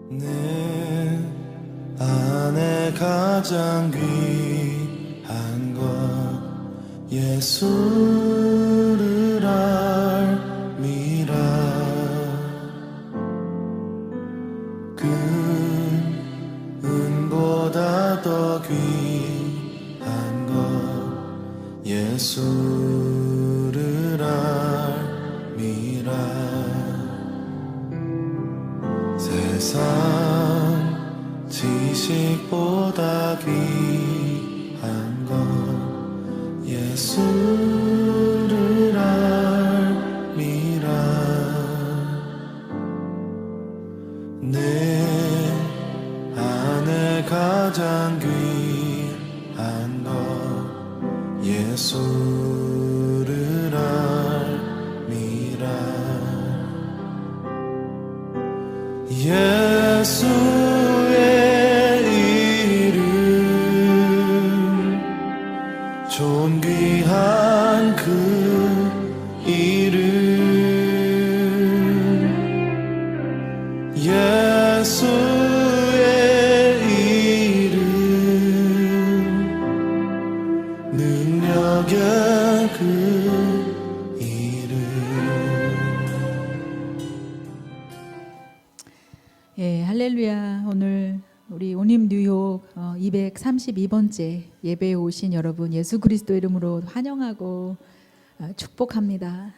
내 안에 가장 귀한 것 예수를 알미라. 그 은보다 더 귀한 것 예수를 알미라. 세상 지식보다 귀한 것 예수를 알미라. 내 안에 가장 귀한 것 예수를 알미라. 예수의 이름 존귀한 그 이름 예수의 이름 능력의 그 이름. 예, 할렐루야. 오늘 우리 온림 뉴욕 232번째 예배에 오신 여러분 예수 그리스도 이름으로 환영하고 축복합니다.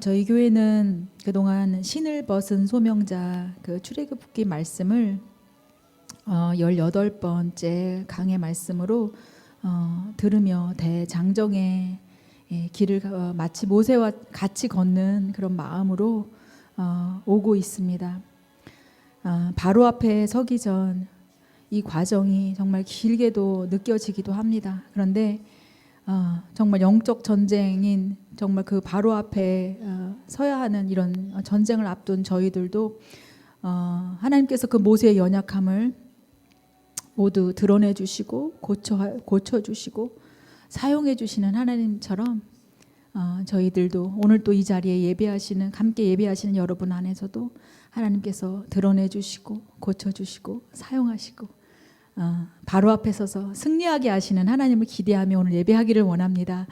저희 교회는 그동안 신을 벗은 소명자 그 출애굽기 말씀을 18번째 강의 말씀으로 들으며 대장정의 길을 마치 모세와 같이 걷는 그런 마음으로 오고 있습니다. 바로 앞에 서기 전 이 과정이 정말 길게도 느껴지기도 합니다. 그런데 정말 영적 전쟁인 정말 그 바로 앞에 서야 하는 이런 전쟁을 앞둔 저희들도 하나님께서 그 모세의 연약함을 모두 드러내 주시고 고쳐 주시고 사용해 주시는 하나님처럼 저희들도 오늘 또 이 자리에 예배하시는 함께 예배하시는 여러분 안에서도 하나님께서 드러내 주시고 고쳐 주시고 사용하시고 바로 앞에 서서 승리하게 하시는 하나님을 기대하며 오늘 예배하기를 원합니다.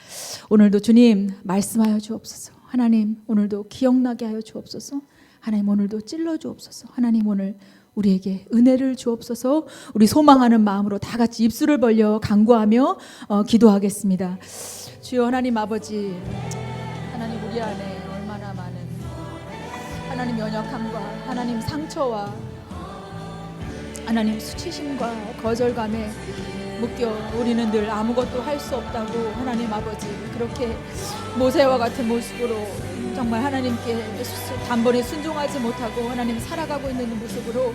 오늘도 주님 말씀하여 주옵소서. 하나님 오늘도 기억나게 하여 주옵소서. 하나님 오늘도 찔러 주옵소서. 하나님 오늘 우리에게 은혜를 주옵소서. 우리 소망하는 마음으로 다 같이 입술을 벌려 간구하며 기도하겠습니다. 주여 하나님 아버지, 하나님 우리 안에 얼마나 많은 하나님 연약함과 하나님 상처와 하나님 수치심과 거절감에 묶여 우리는 늘 아무것도 할 수 없다고 하나님 아버지 그렇게 모세와 같은 모습으로 정말 하나님께 단번에 순종하지 못하고 하나님 살아가고 있는 모습으로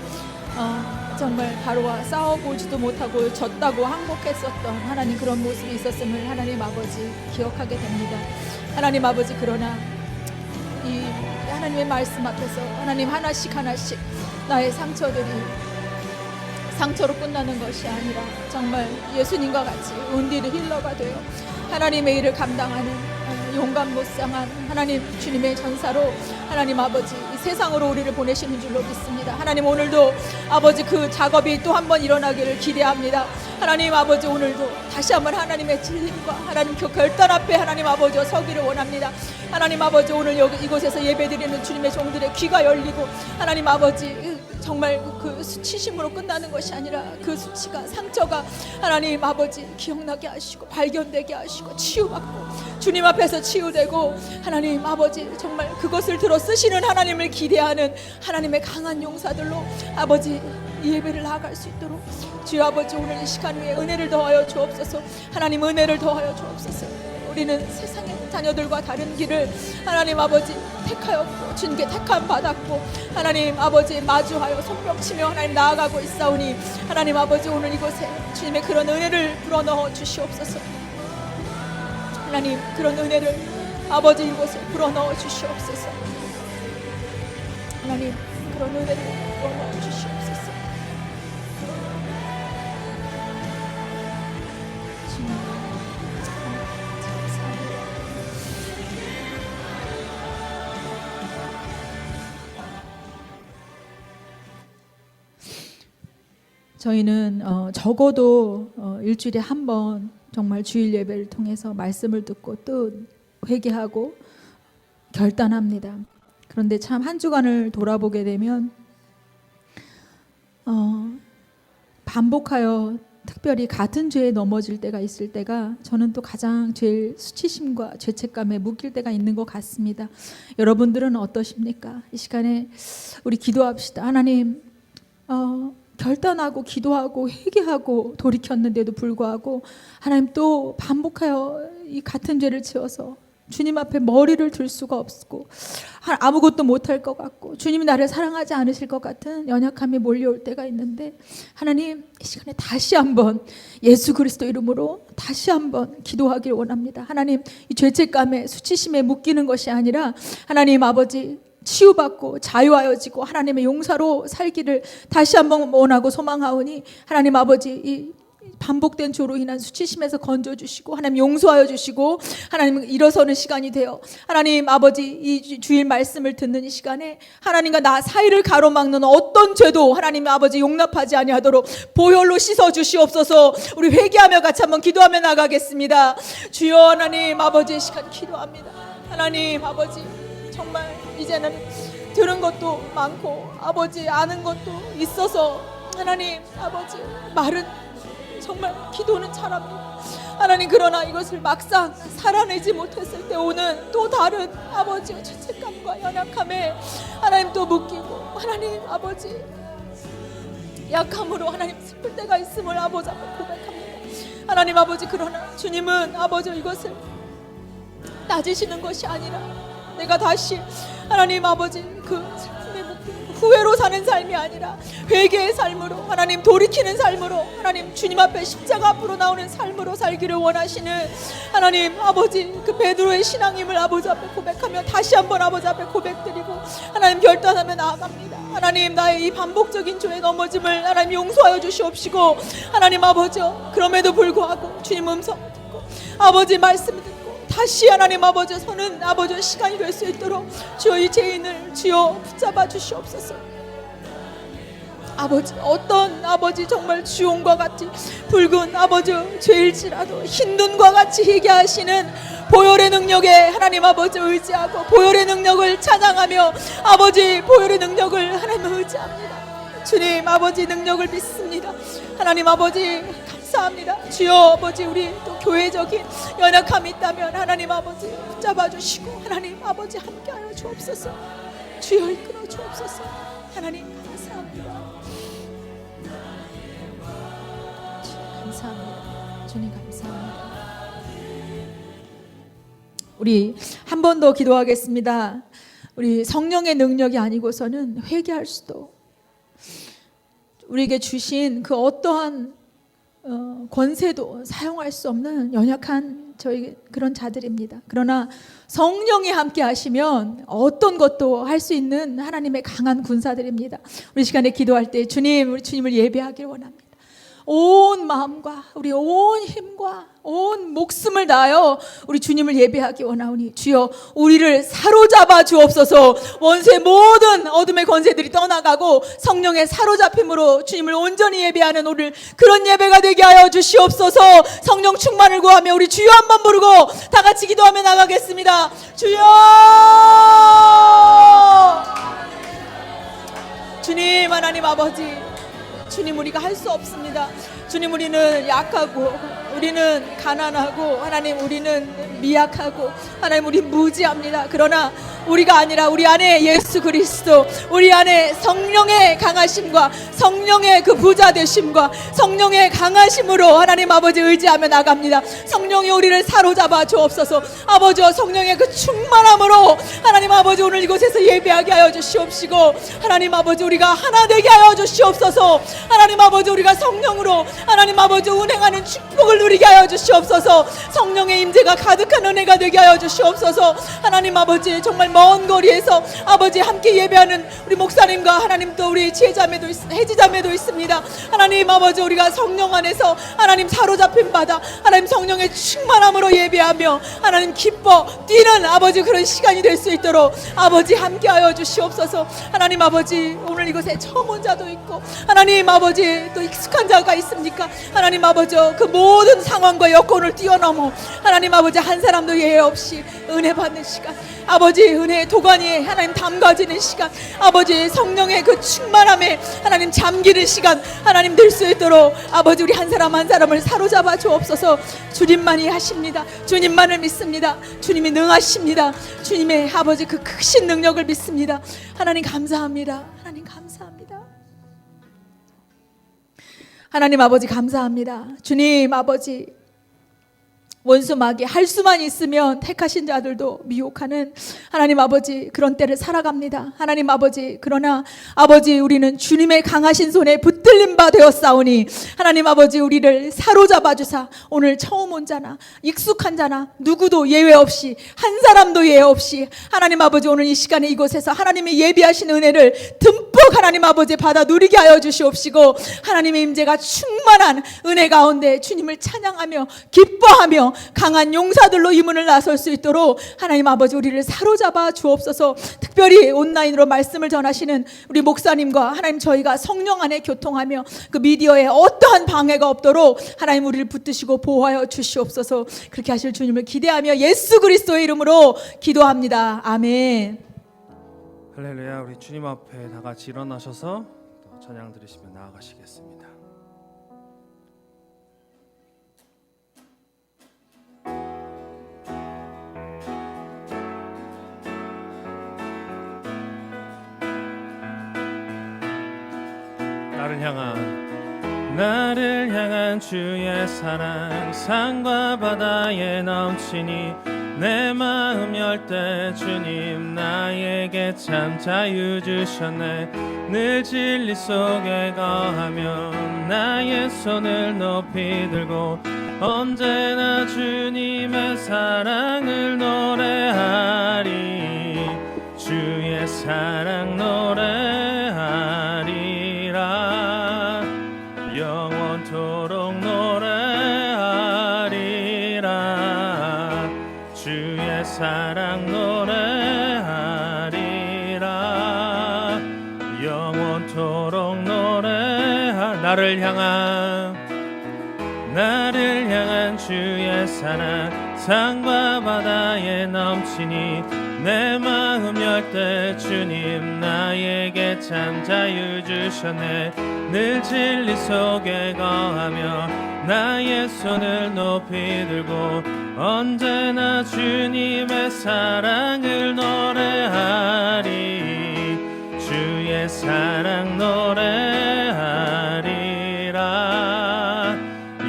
정말 바로와 싸워보지도 못하고 졌다고 항복했었던 하나님 그런 모습이 있었음을 하나님 아버지 기억하게 됩니다. 하나님 아버지 그러나 이 하나님의 말씀 앞에서 하나님 하나씩 나의 상처로 끝나는 것이 아니라 정말 예수님과 같이 은디르 힐러가 되어 하나님의 일을 감당하는 용감무쌍한 하나님 주님의 전사로 하나님 아버지 이 세상으로 우리를 보내시는 줄로 믿습니다. 하나님 오늘도 아버지 그 작업이 또 한 번 일어나기를 기대합니다. 하나님 아버지 오늘도 다시 한번 하나님의 진림과 하나님 그 결단 앞에 하나님 아버지와 서기를 원합니다. 하나님 아버지 오늘 이곳에서 예배드리는 주님의 종들의 귀가 열리고 하나님 아버지 정말 그 수치심으로 끝나는 것이 아니라 그 수치가 상처가 하나님 아버지 기억나게 하시고 발견되게 하시고 치유받고 주님 앞에서 치유되고 하나님 아버지 정말 그것을 들어 쓰시는 하나님을 기대하는 하나님의 강한 용사들로 아버지 이 예배를 나아갈 수 있도록 주여 아버지 오늘 이 시간 위에 은혜를 더하여 주옵소서. 하나님 은혜를 더하여 주옵소서. 우리는 세상의 자녀들과 다른 길을 하나님 아버지 택하였고 주님께 택함 받았고 하나님 아버지 마주하여 손뼉치며 하나님 나아가고 있사오니 하나님 아버지 오늘 이곳에 주님의 그런 은혜를 불어넣어 주시옵소서. 하나님 그런 은혜를 아버지 이곳에 불어넣어 주시옵소서. 하나님 그런 은혜를 불어넣어 주시옵소서. 저희는 적어도 일주일에 한 번 정말 주일 예배를 통해서 말씀을 듣고 또 회개하고 결단합니다. 그런데 참 한 주간을 돌아보게 되면 반복하여 특별히 같은 죄에 넘어질 때가 있을 때가 저는 또 가장 제일 수치심과 죄책감에 묶일 때가 있는 것 같습니다. 여러분들은 어떠십니까? 이 시간에 우리 기도합시다. 하나님, 결단하고 기도하고 회개하고 돌이켰는데도 불구하고 하나님 또 반복하여 이 같은 죄를 지어서 주님 앞에 머리를 들 수가 없고 아무것도 못할 것 같고 주님이 나를 사랑하지 않으실 것 같은 연약함이 몰려올 때가 있는데 하나님, 이 시간에 다시 한번 예수 그리스도 이름으로 다시 한번 기도하길 원합니다. 하나님, 이 죄책감에 수치심에 묶이는 것이 아니라 하나님 아버지 치유받고 자유하여지고 하나님의 용사로 살기를 다시 한번 원하고 소망하오니 하나님 아버지 이 반복된 죄로 인한 수치심에서 건져주시고 하나님 용서하여 주시고 하나님 일어서는 시간이 되어 하나님 아버지 이 주일 말씀을 듣는 이 시간에 하나님과 나 사이를 가로막는 어떤 죄도 하나님 아버지 용납하지 아니하도록 보혈로 씻어 주시옵소서. 우리 회개하며 같이 한번 기도하며 나가겠습니다. 주여 하나님 아버지 이 시간 기도합니다. 하나님 아버지 정말 이제는 들은 것도 많고 아버지 아는 것도 있어서 하나님 아버지 말은 정말 기도는 잘합니다. 하나님, 그러나 이것을 막상 살아내지 못했을 때 오는 또 다른 아버지의 죄책감과 연약함에 하나님 또 묶이고 하나님 아버지 약함으로 하나님 슬플 때가 있음을 아버지 앞에 고백합니다. 하나님 아버지, 그러나 주님은 아버지 이것을 따지시는 것이 아니라 내가 다시 하나님 아버지 그 슬픔에 묶이고 후회로 사는 삶이 아니라 회개의 삶으로 하나님 돌이키는 삶으로 하나님 주님 앞에 십자가 앞으로 나오는 삶으로 살기를 원하시는 하나님 아버지 그 베드로의 신앙임을 아버지 앞에 고백하며 다시 한번 아버지 앞에 고백드리고 하나님 결단하며 나아갑니다. 하나님, 나의 이 반복적인 죄에 넘어짐을 하나님 용서하여 주시옵시고 하나님 아버지 그럼에도 불구하고 주님 음성 듣고 아버지 말씀을 듣고 다시 하나님 아버지 서는 아버지 시간이 될 수 있도록 주여 이 죄인을 주여 붙잡아 주시옵소서. 아버지 어떤 아버지 정말 주홍과 같이 붉은 아버지 죄일지라도 흰 눈과 같이 희게 하시는 보혈의 능력에 하나님 아버지 의지하고 보혈의 능력을 찬양하며 아버지 보혈의 능력을 하나님 의지합니다. 주님 아버지 능력을 믿습니다. 하나님 아버지 감사합니다. 주여 아버지 우리 또 교회적인 연약함이 있다면 하나님 아버지 붙잡아 주시고 하나님 아버지 함께하여 주옵소서. 주여 이끌어 주옵소서. 하나님 감사합니다. 주님 감사합니다. 주님 감사합니다. 우리 한 번 더 기도하겠습니다. 우리 성령의 능력이 아니고서는 회개할 수도 우리에게 주신 그 어떠한 권세도 사용할 수 없는 연약한 저희 그런 자들입니다. 그러나 성령이 함께 하시면 어떤 것도 할 수 있는 하나님의 강한 군사들입니다. 우리 시간에 기도할 때 주님, 우리 주님을 예배하길 원합니다. 온 마음과 우리 온 힘과 온 목숨을 다하여 우리 주님을 예배하기 원하오니 주여 우리를 사로잡아 주옵소서. 원수의 모든 어둠의 권세들이 떠나가고 성령의 사로잡힘으로 주님을 온전히 예배하는 오늘 그런 예배가 되게 하여 주시옵소서. 성령 충만을 구하며 우리 주여 한번 부르고 다 같이 기도하며 나가겠습니다. 주여, 주님 하나님 아버지, 주님 우리가 할 수 없습니다. 주님 우리는 약하고 우리는 가난하고 하나님 우리는 미약하고 하나님 우리 무지합니다. 그러나 우리가 아니라 우리 안에 예수 그리스도, 우리 안에 성령의 강하심과 성령의 그 부자 되심과 성령의 강하심으로 하나님 아버지 의지하며 나갑니다. 성령이 우리를 사로잡아 주옵소서. 아버지와 성령의 그 충만함으로 하나님 아버지 오늘 이곳에서 예배하게 하여 주시옵시고 하나님 아버지 우리가 하나 되게 하여 주시옵소서. 하나님 아버지 우리가 성령으로 하나님 아버지 운행하는 축복을 누리게 하여 주시옵소서. 성령의 임재가 가득한 은혜가 되게 하여 주시옵소서. 하나님 아버지, 정말 먼 거리에서 아버지 함께 예배하는 우리 목사님과 하나님 또 우리 지혜자매도 해지자매도 있습니다. 하나님 아버지, 우리가 성령 안에서 하나님 사로잡힌 바다 하나님 성령의 충만함으로 예배하며 하나님 기뻐 뛰는 아버지 그런 시간이 될 수 있도록 아버지 함께하여 주시옵소서. 하나님 아버지, 오늘 이곳에 처음 온 자도 있고 하나님 아버지 또 익숙한 자가 있습니까? 하나님 아버지, 그 모든 상황과 여건을 뛰어넘어 하나님 아버지 한 사람도 예외 없이 은혜 받는 시간, 아버지 은혜의 도가니에 하나님 담가지는 시간, 아버지 성령의 그 충만함에 하나님 잠기는 시간 하나님 될 수 있도록 아버지 우리 한 사람 한 사람을 사로잡아 주옵소서. 주님만이 하십니다. 주님만을 믿습니다. 주님이 능하십니다. 주님의 아버지 그 크신 능력을 믿습니다. 하나님 감사합니다. 하나님 감사합니다. 하나님 아버지 감사합니다. 주님 아버지, 원수 마귀 할 수만 있으면 택하신 자들도 미혹하는 하나님 아버지 그런 때를 살아갑니다. 하나님 아버지, 그러나 아버지 우리는 주님의 강하신 손에 붙들린 바 되었사오니 하나님 아버지 우리를 사로잡아 주사 오늘 처음 온 자나 익숙한 자나 누구도 예외 없이 한 사람도 예외 없이 하나님 아버지 오늘 이 시간에 이곳에서 하나님의 예비하신 은혜를 듬뿍 하나님 아버지 받아 누리게 하여 주시옵시고 하나님의 임재가 충만한 은혜 가운데 주님을 찬양하며 기뻐하며 강한 용사들로 이 문을 나설 수 있도록 하나님 아버지 우리를 사로잡아 주옵소서. 특별히 온라인으로 말씀을 전하시는 우리 목사님과 하나님 저희가 성령 안에 교통하며 그 미디어에 어떠한 방해가 없도록 하나님 우리를 붙드시고 보호하여 주시옵소서. 그렇게 하실 주님을 기대하며 예수 그리스도의 이름으로 기도합니다. 아멘. 할렐루야. 우리 주님 앞에 다 같이 일어나셔서 또 찬양 드리시며 나아가시겠습니다. 나를 향한 주의 사랑 산과 바다에 넘치니 내 마음 열 때 주님 나에게 참 자유 주셨네. 늘 진리 속에 거하며 나의 손을 높이 들고 언제나 주님의 사랑을 노래하리. 주의 사랑 노래하리라. 영원토록 노래하리라. 주의 사랑 노래하리라. 영원토록 나를 향한 주의 사랑 산과 바다에 넘치니 내 마음 열 때 주님 나에게 참 자유 주셨네. 늘 진리 속에 거하며 나의 손을 높이 들고 언제나 주님의 사랑을 노래하리. 주의 사랑 노래하리라.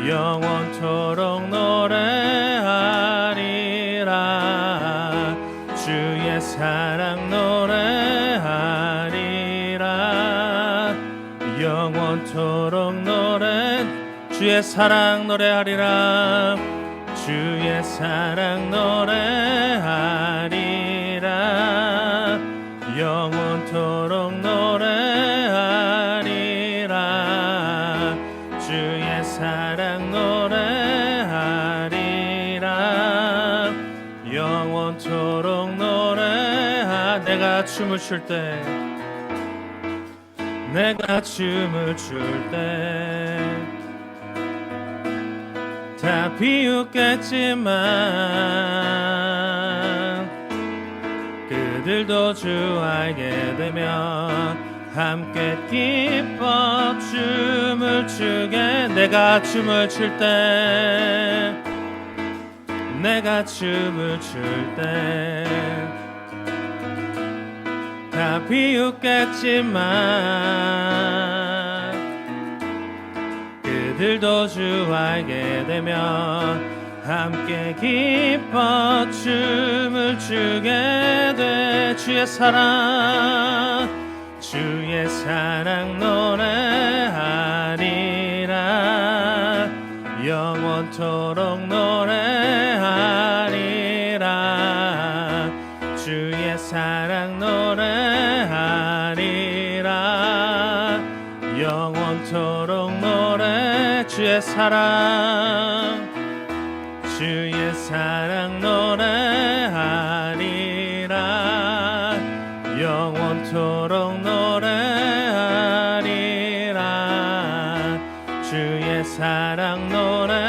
영원토록 노래하리라. 주의 사랑 노래하리라. 영원토록 주의 사랑 노래하리라. 주의 사랑 노래하리라. 영원토록 노래하리라. 주의 사랑 노래하리라. 영원토록 내가 춤을 출 때 다 비웃겠지만 그들도 주 알게 되면 함께 기뻐 춤을 추게. 내가 춤을 출 때 다 비웃겠지만 그들도 주 알게 되면 함께 기뻐 춤을 추게 돼. 주의 사랑 노래하리라. 영원 영원토록 노래하리라. 주의 사랑 노래하리라. 영원토록 노래. 주의 사랑 노래하리라. 영원토록 노래하리라. 주의 사랑 노래하리라.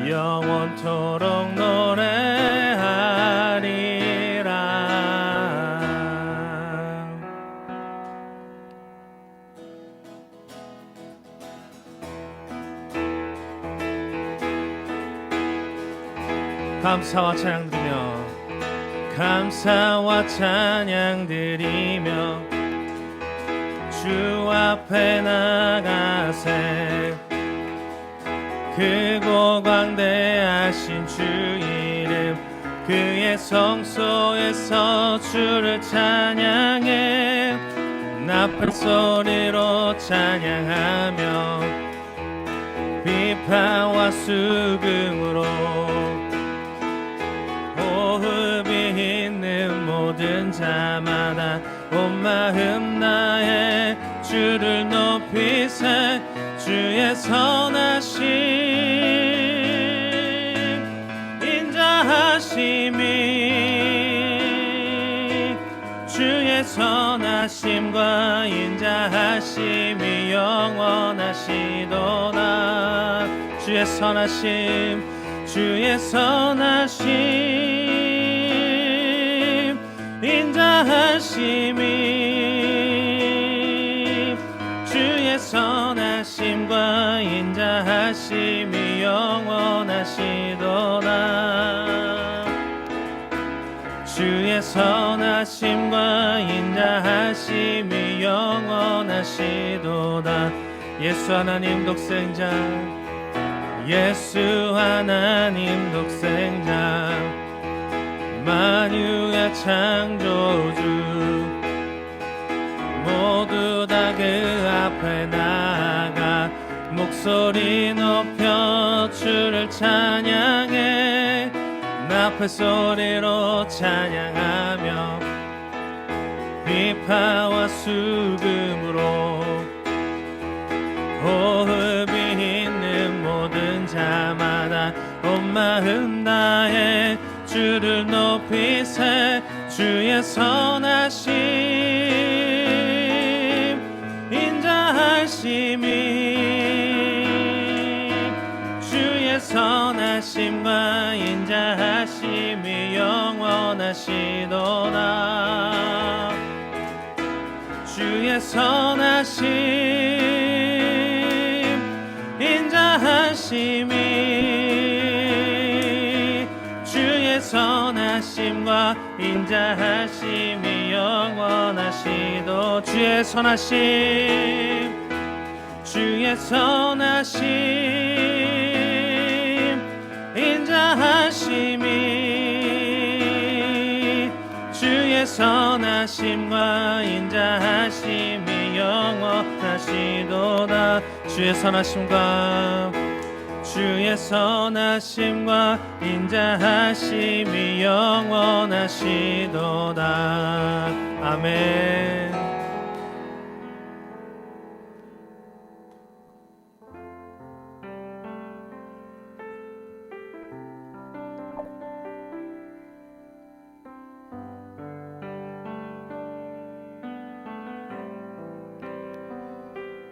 영원토록 노래하리라. 감사와 찬양 드리며 감사와 찬양 드리며 주 앞에 나가세. 크고 광대하신 주 이름 그의 성소에서 주를 찬양해. 나팔 소리로 찬양하며 비파와 수금으로 호흡이 있는 모든 자마다 온 마음 다해 주를 높이세. 주의 선하심 인자하심이 주의 선하심과 인자하심이 영원하시도다. 주의 선하심 주의 선하심 인자하심이 주의 선하심과 인자하심이 영원하시도다. 주의 선하심과 인자하심이 영원하시도다. 예수 하나님 독생자 예수 하나님 독생자 만유의 창조주 모두 다 그 앞에 나가 목소리 높여 주를 찬양해. 나팔 소리로 찬양하며 비파와 수금으로 호흡이 있는 모든 자마다 온 마음 다해 주를 높이세. 주의 선하심 인자하심이 주의 선하심과 인자하심이 영원하시도다. 주의 선하심 인자하심이 주의 선하심과 인자하심이 영원하시도. 주의 선하심 주의 선하심 인자하심이 주의 선하심과 인자하심이 영원하시도다. 주의 선하심과 주의 선하심과 인자하심이 영원하시도다. 아멘.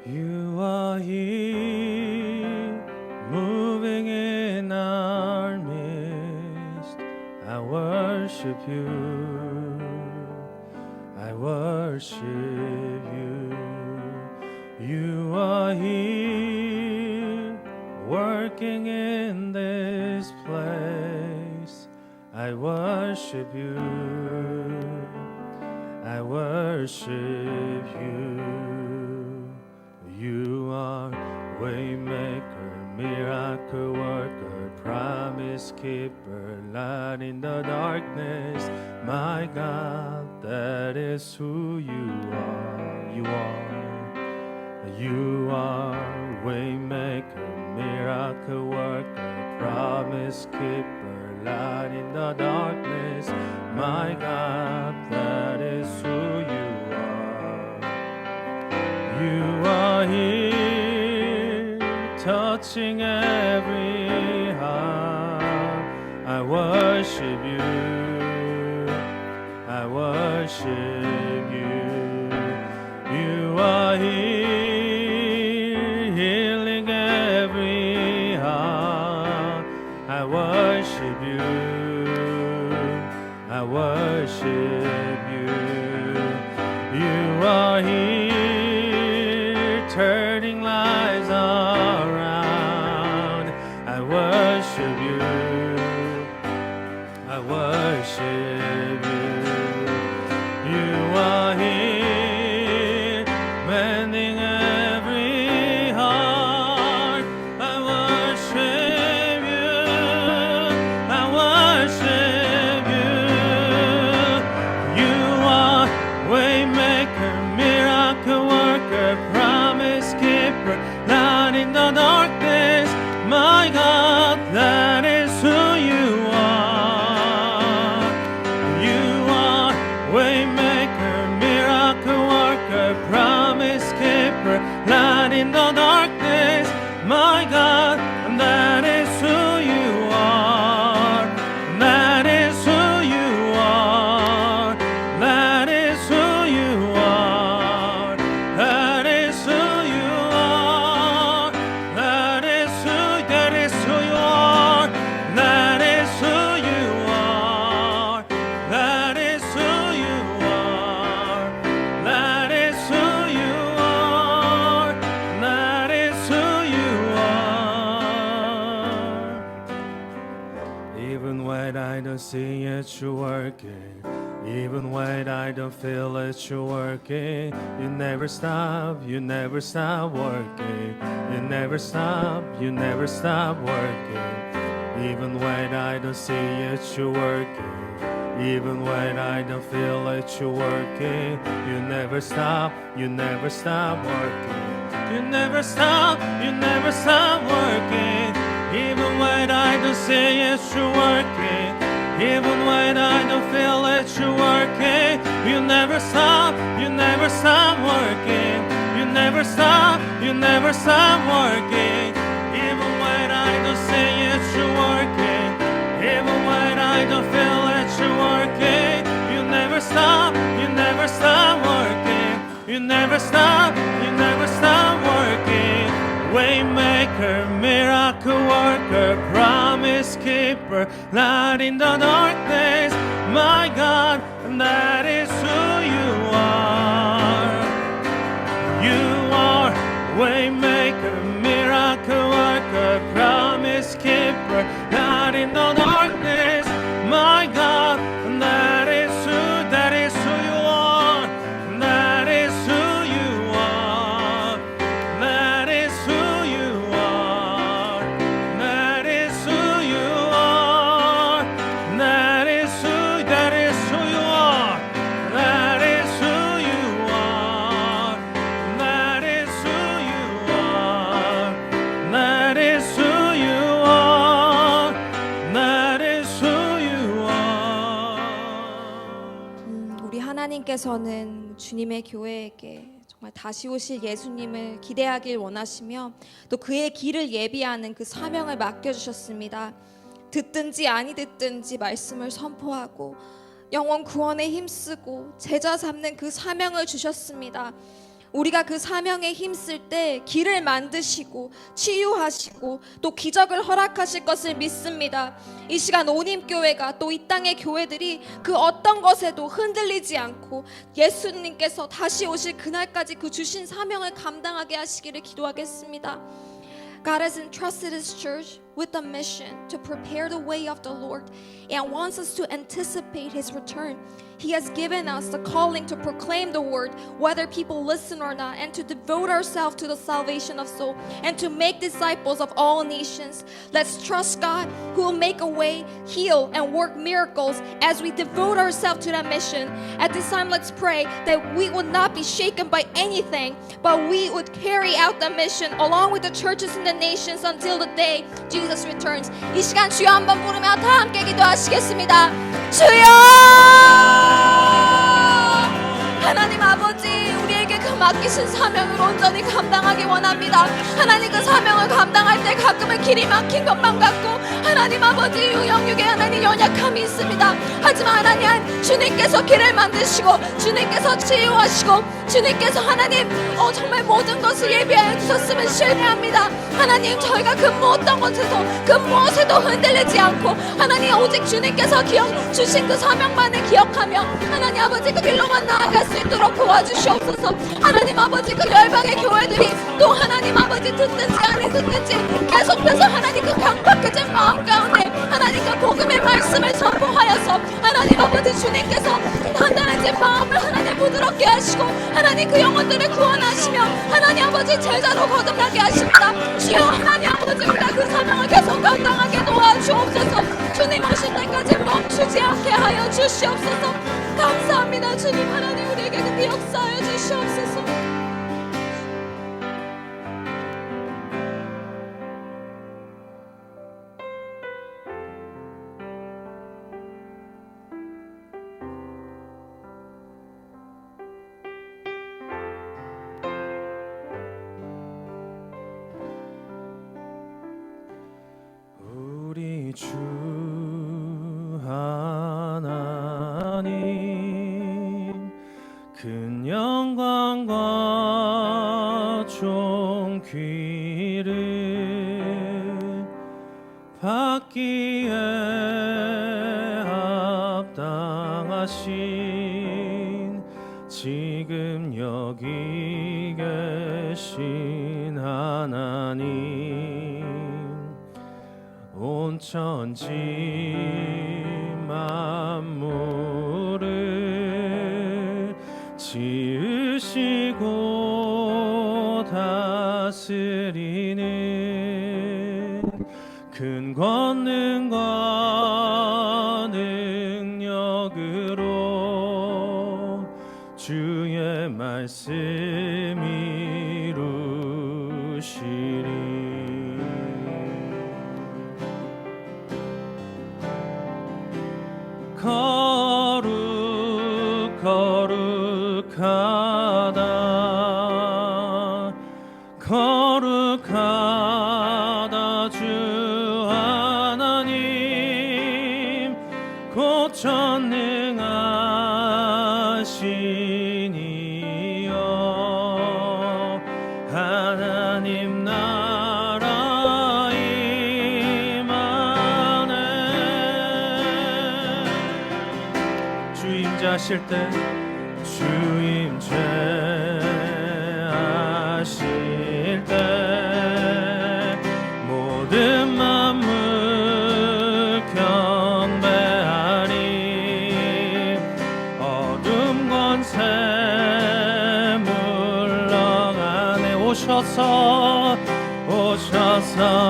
You are here, moving in our midst. I worship you, I worship you. You are here, working in this place. I worship you, I worship you. You are waymaker, miracle worker, promise keeper, light in the darkness. My God, that is who you are. You are Waymaker, miracle worker, promise keeper, light in the darkness. My God, that is who you are. You are here, touching every heart. I worship you. I worship you. You are here, healing every heart. I worship you. I worship you. You are here, turning lives around. I worship you. I worship you. You are here, mending every heart. I worship you. I worship you. You are waymaker, miracle worker, promise keeper, light in the darkness. My God, that is who you are. You are waymaker, miracle worker, promise keeper, light in the darkness. My God, that is who you are. That is who you are. That is who you are. That is who you are. That is who you are. That is who you are. That is who you are. That is who you are. That is who you are. Even when I don't see it, you're working. Even when I don't feel it, you're working. You never stop, you never stop working. You never stop, you never stop working. Even when I don't see it, you're working. Even when I don't feel it, you're working. You never stop, you never stop working. You never stop, you never stop working. Even when I don't see it, you're working. Even when I don't feel it, you're working. You never stop, you never stop working. You never stop, you never stop working. Even when I don't see it, you're working. Even when I don't feel it, you're working. You never stop, you never stop working. You never stop, you never stop working. Waymaker, miracle worker, promise keeper, light in the darkness. My God, that is who you are. You are waymaker, miracle worker, promise keeper, light in the darkness. My God, that is who you are. That is who you are. That is who you are. That is who you are. That is who you are. That is who you are. That is who you are. That is who you are. That is who you are. 우리 하나님께서는 주님의 교회에게 정말 다시 오실 예수님을 기대하길 원하시며 또 그의 길을 예비하는 그 사명을 맡겨주셨습니다. 듣든지 아니 듣든지 말씀을 선포하고 영혼 구원에 힘쓰고 제자 삼는 그 사명을 주셨습니다. 우리가 그 사명에 힘쓸 때 길을 만드시고 치유하시고 또 기적을 허락하실 것을 믿습니다. 이 시간 온힘교회가 또 이 땅의 교회들이 그 어떤 것에도 흔들리지 않고 예수님께서 다시 오실 그날까지 그 주신 사명을 감당하게 하시기를 기도하겠습니다. God has entrusted His church with a mission to prepare the way of the Lord and wants us to anticipate His return. He has given us the calling to proclaim the word, whether people listen or not, and to devote ourselves to the salvation of soul and to make disciples of all nations. Let's trust God, who will make a way, heal, and work miracles as we devote ourselves to that mission. At this time, let's pray that we would not be shaken by anything, but we would carry out the mission along with the churches in the nations until the day Jesus returns. 이 시간 주여 한번 부르며 다 함께 기도하시겠습니다. 주여! 하나님 아버지, 우리에게 그 맡기신 사명을 온전히 감당하기 원합니다. 하나님, 그 사명을 감당할 때 가끔은 길이 막힌 것만 같고, 하나님 아버지, 영육에 하나님 연약함이 있습니다. 하지만 하나님, 주님께서 길을 만드시고 주님께서 치유하시고 주님께서 하나님 정말 모든 것을 예비하여 주셨음을 신뢰합니다. 하나님, 저희가 그 어떤 것에서 그 무엇에도 흔들리지 않고 하나님, 오직 주님께서 주신 그 사명만을 기억하며 하나님 아버지, 그 길로만 나아갈 수 있도록 도와주시옵소서. 하나님 아버지, 그 열방의 교회들이 또 하나님 아버지, 듣든지 아니 듣든지 계속해서 하나님 그 강박해진 마음 가운데 하나님 그 복음의 말씀을 선포하여서 하나님 아버지, 주님께서 단단해진 마음을 하나님 부드럽게 하시고 하나님 그 영혼들을 구원하시며 하나님 아버지, 제자로 거듭나게 하십니다. 주여 하나님 아버지, 우리가 그 사명을 계속 감당하게 도와주옵소서. 주님 오실 때까지 멈추지 않게 하여 주시옵소서. 감사합니다. 주님, 하나님 우리에게 그 역사하여 주시옵소서. 우리 주 하나님, 큰 영광과 존귀를 받기에 합당하신 지금 여기 계신 하나님, 온 천지 만물을 지으시고 다스리는 큰 권능과 능력으로 주의 말씀 이루시리. 거룩하다 거룩하다 주 하나님, 곧 전능하신 이여, 하나님 나라 임하네. 주임자실 때 주임죄하실 때 모든 만물 경배하리. 어둠 권세 물러가네. 오셔서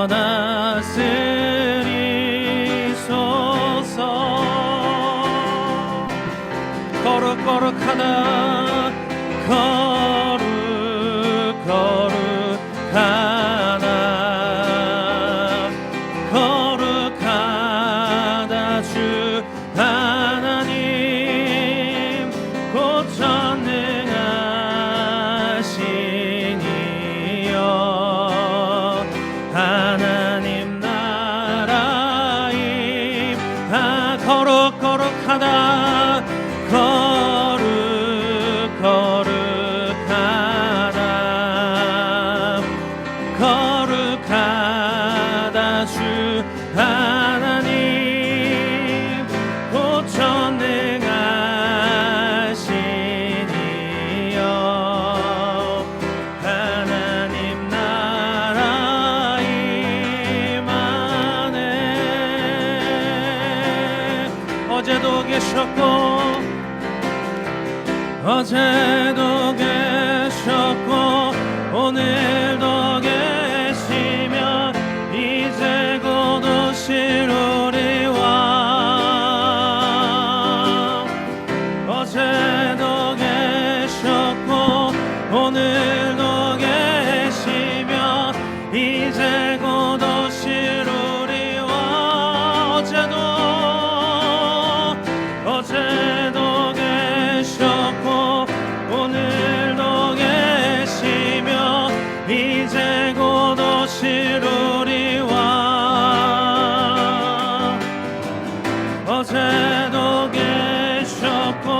다스리소서. 거룩하다 거룩하다 주 하나님, 곧 전능하신 이여, 하나님 나라 임하. 거룩하다 거룩하다 어제도 계셨고 오늘도 계시며 이제 곧 오실 우리 왕. 어제도 계셨고 오늘도 계시며 이제 곧 오실 우리 왕. 어제도 계셨고 오늘도 계시며 이제 곧 오실 우리 왕. 어제도 계셨고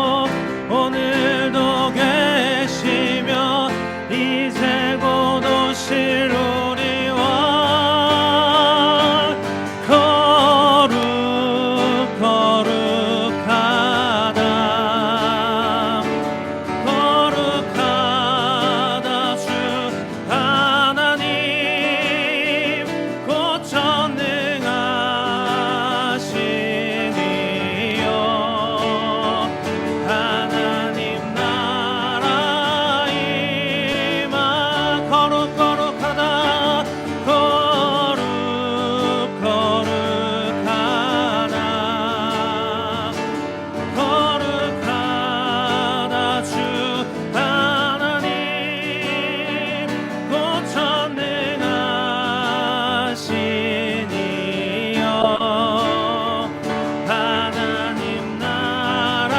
오늘도 계시며 이제 곧 오실 우리 왕. 거룩 거룩하다 거룩하다 주 하나님 곧 전능하신 이여 하나님 나라 임하. 거룩 거룩하다 거룩 거룩하다 거룩하다 주 하나님 곧 전능하신 이여 하나님 나라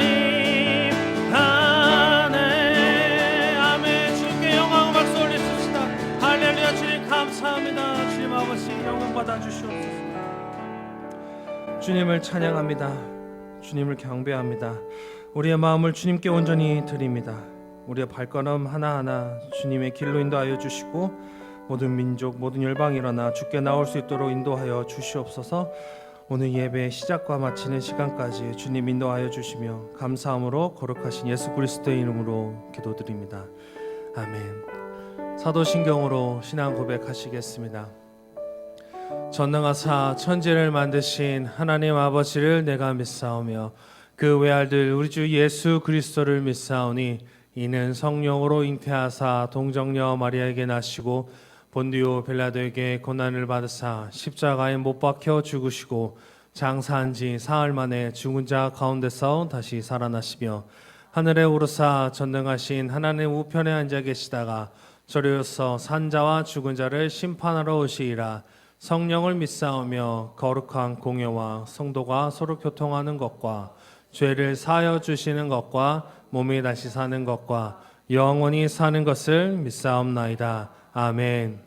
임하네. 아멘. 주님께 영광 박수 올리십시다. 할렐루야. 주님 감사합니다. 주님 아버지 영광 받아 주시옵소서. 주님을 찬양합니다. 주님을 경배합니다. 우리의 마음을 주님께 온전히 드립니다. 우리의 발걸음 하나하나 주님의 길로 인도하여 주시고 모든 민족 모든 열방이 일어나 주께 나올 수 있도록 인도하여 주시옵소서. 오늘 예배 시작과 마치는 시간까지 주님 인도하여 주시며 감사함으로 거룩하신 예수 그리스도의 이름으로 기도드립니다. 아멘. 사도신경으로 신앙 고백하시겠습니다. 전능하사 천지를 만드신 하나님 아버지를 내가 믿사오며 그 외아들 우리 주 예수 그리스도를 믿사오니 이는 성령으로 잉태하사 동정녀 마리아에게 나시고 본디오 빌라도에게 고난을 받으사 십자가에 못 박혀 죽으시고 장사한 지 사흘 만에 죽은 자 가운데서 다시 살아나시며 하늘에 오르사 전능하신 하나님 우편에 앉아 계시다가 저리로서 산자와 죽은 자를 심판하러 오시리라. 성령을 믿사오며 거룩한 공예와 성도가 서로 교통하는 것과 죄를 사하여 주시는 것과 몸이 다시 사는 것과 영원히 사는 것을 믿사옵나이다. 아멘.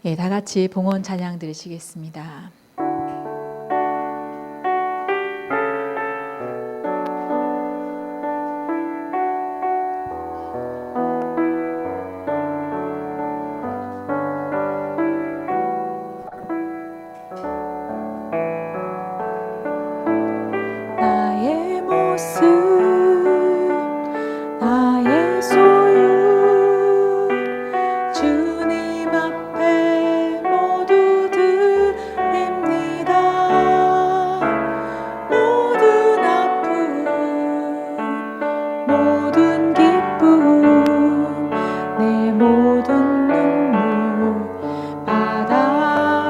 예, 다 같이 봉헌 찬양 드리시겠습니다. 나의 모습 나의 소유 주님 앞에 모두 드립니다. 모든 아픔 모든 기쁨 내 모든 눈물 받아주소서.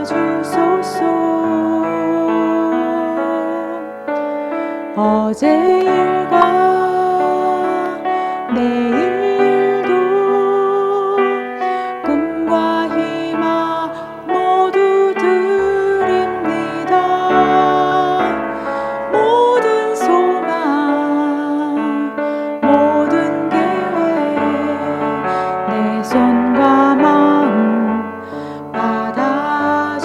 어제 일과 내일 일도 꿈과 희망 모두 드립니다. 모든 소망 모든 계획 내 손과 마음 받아주소서.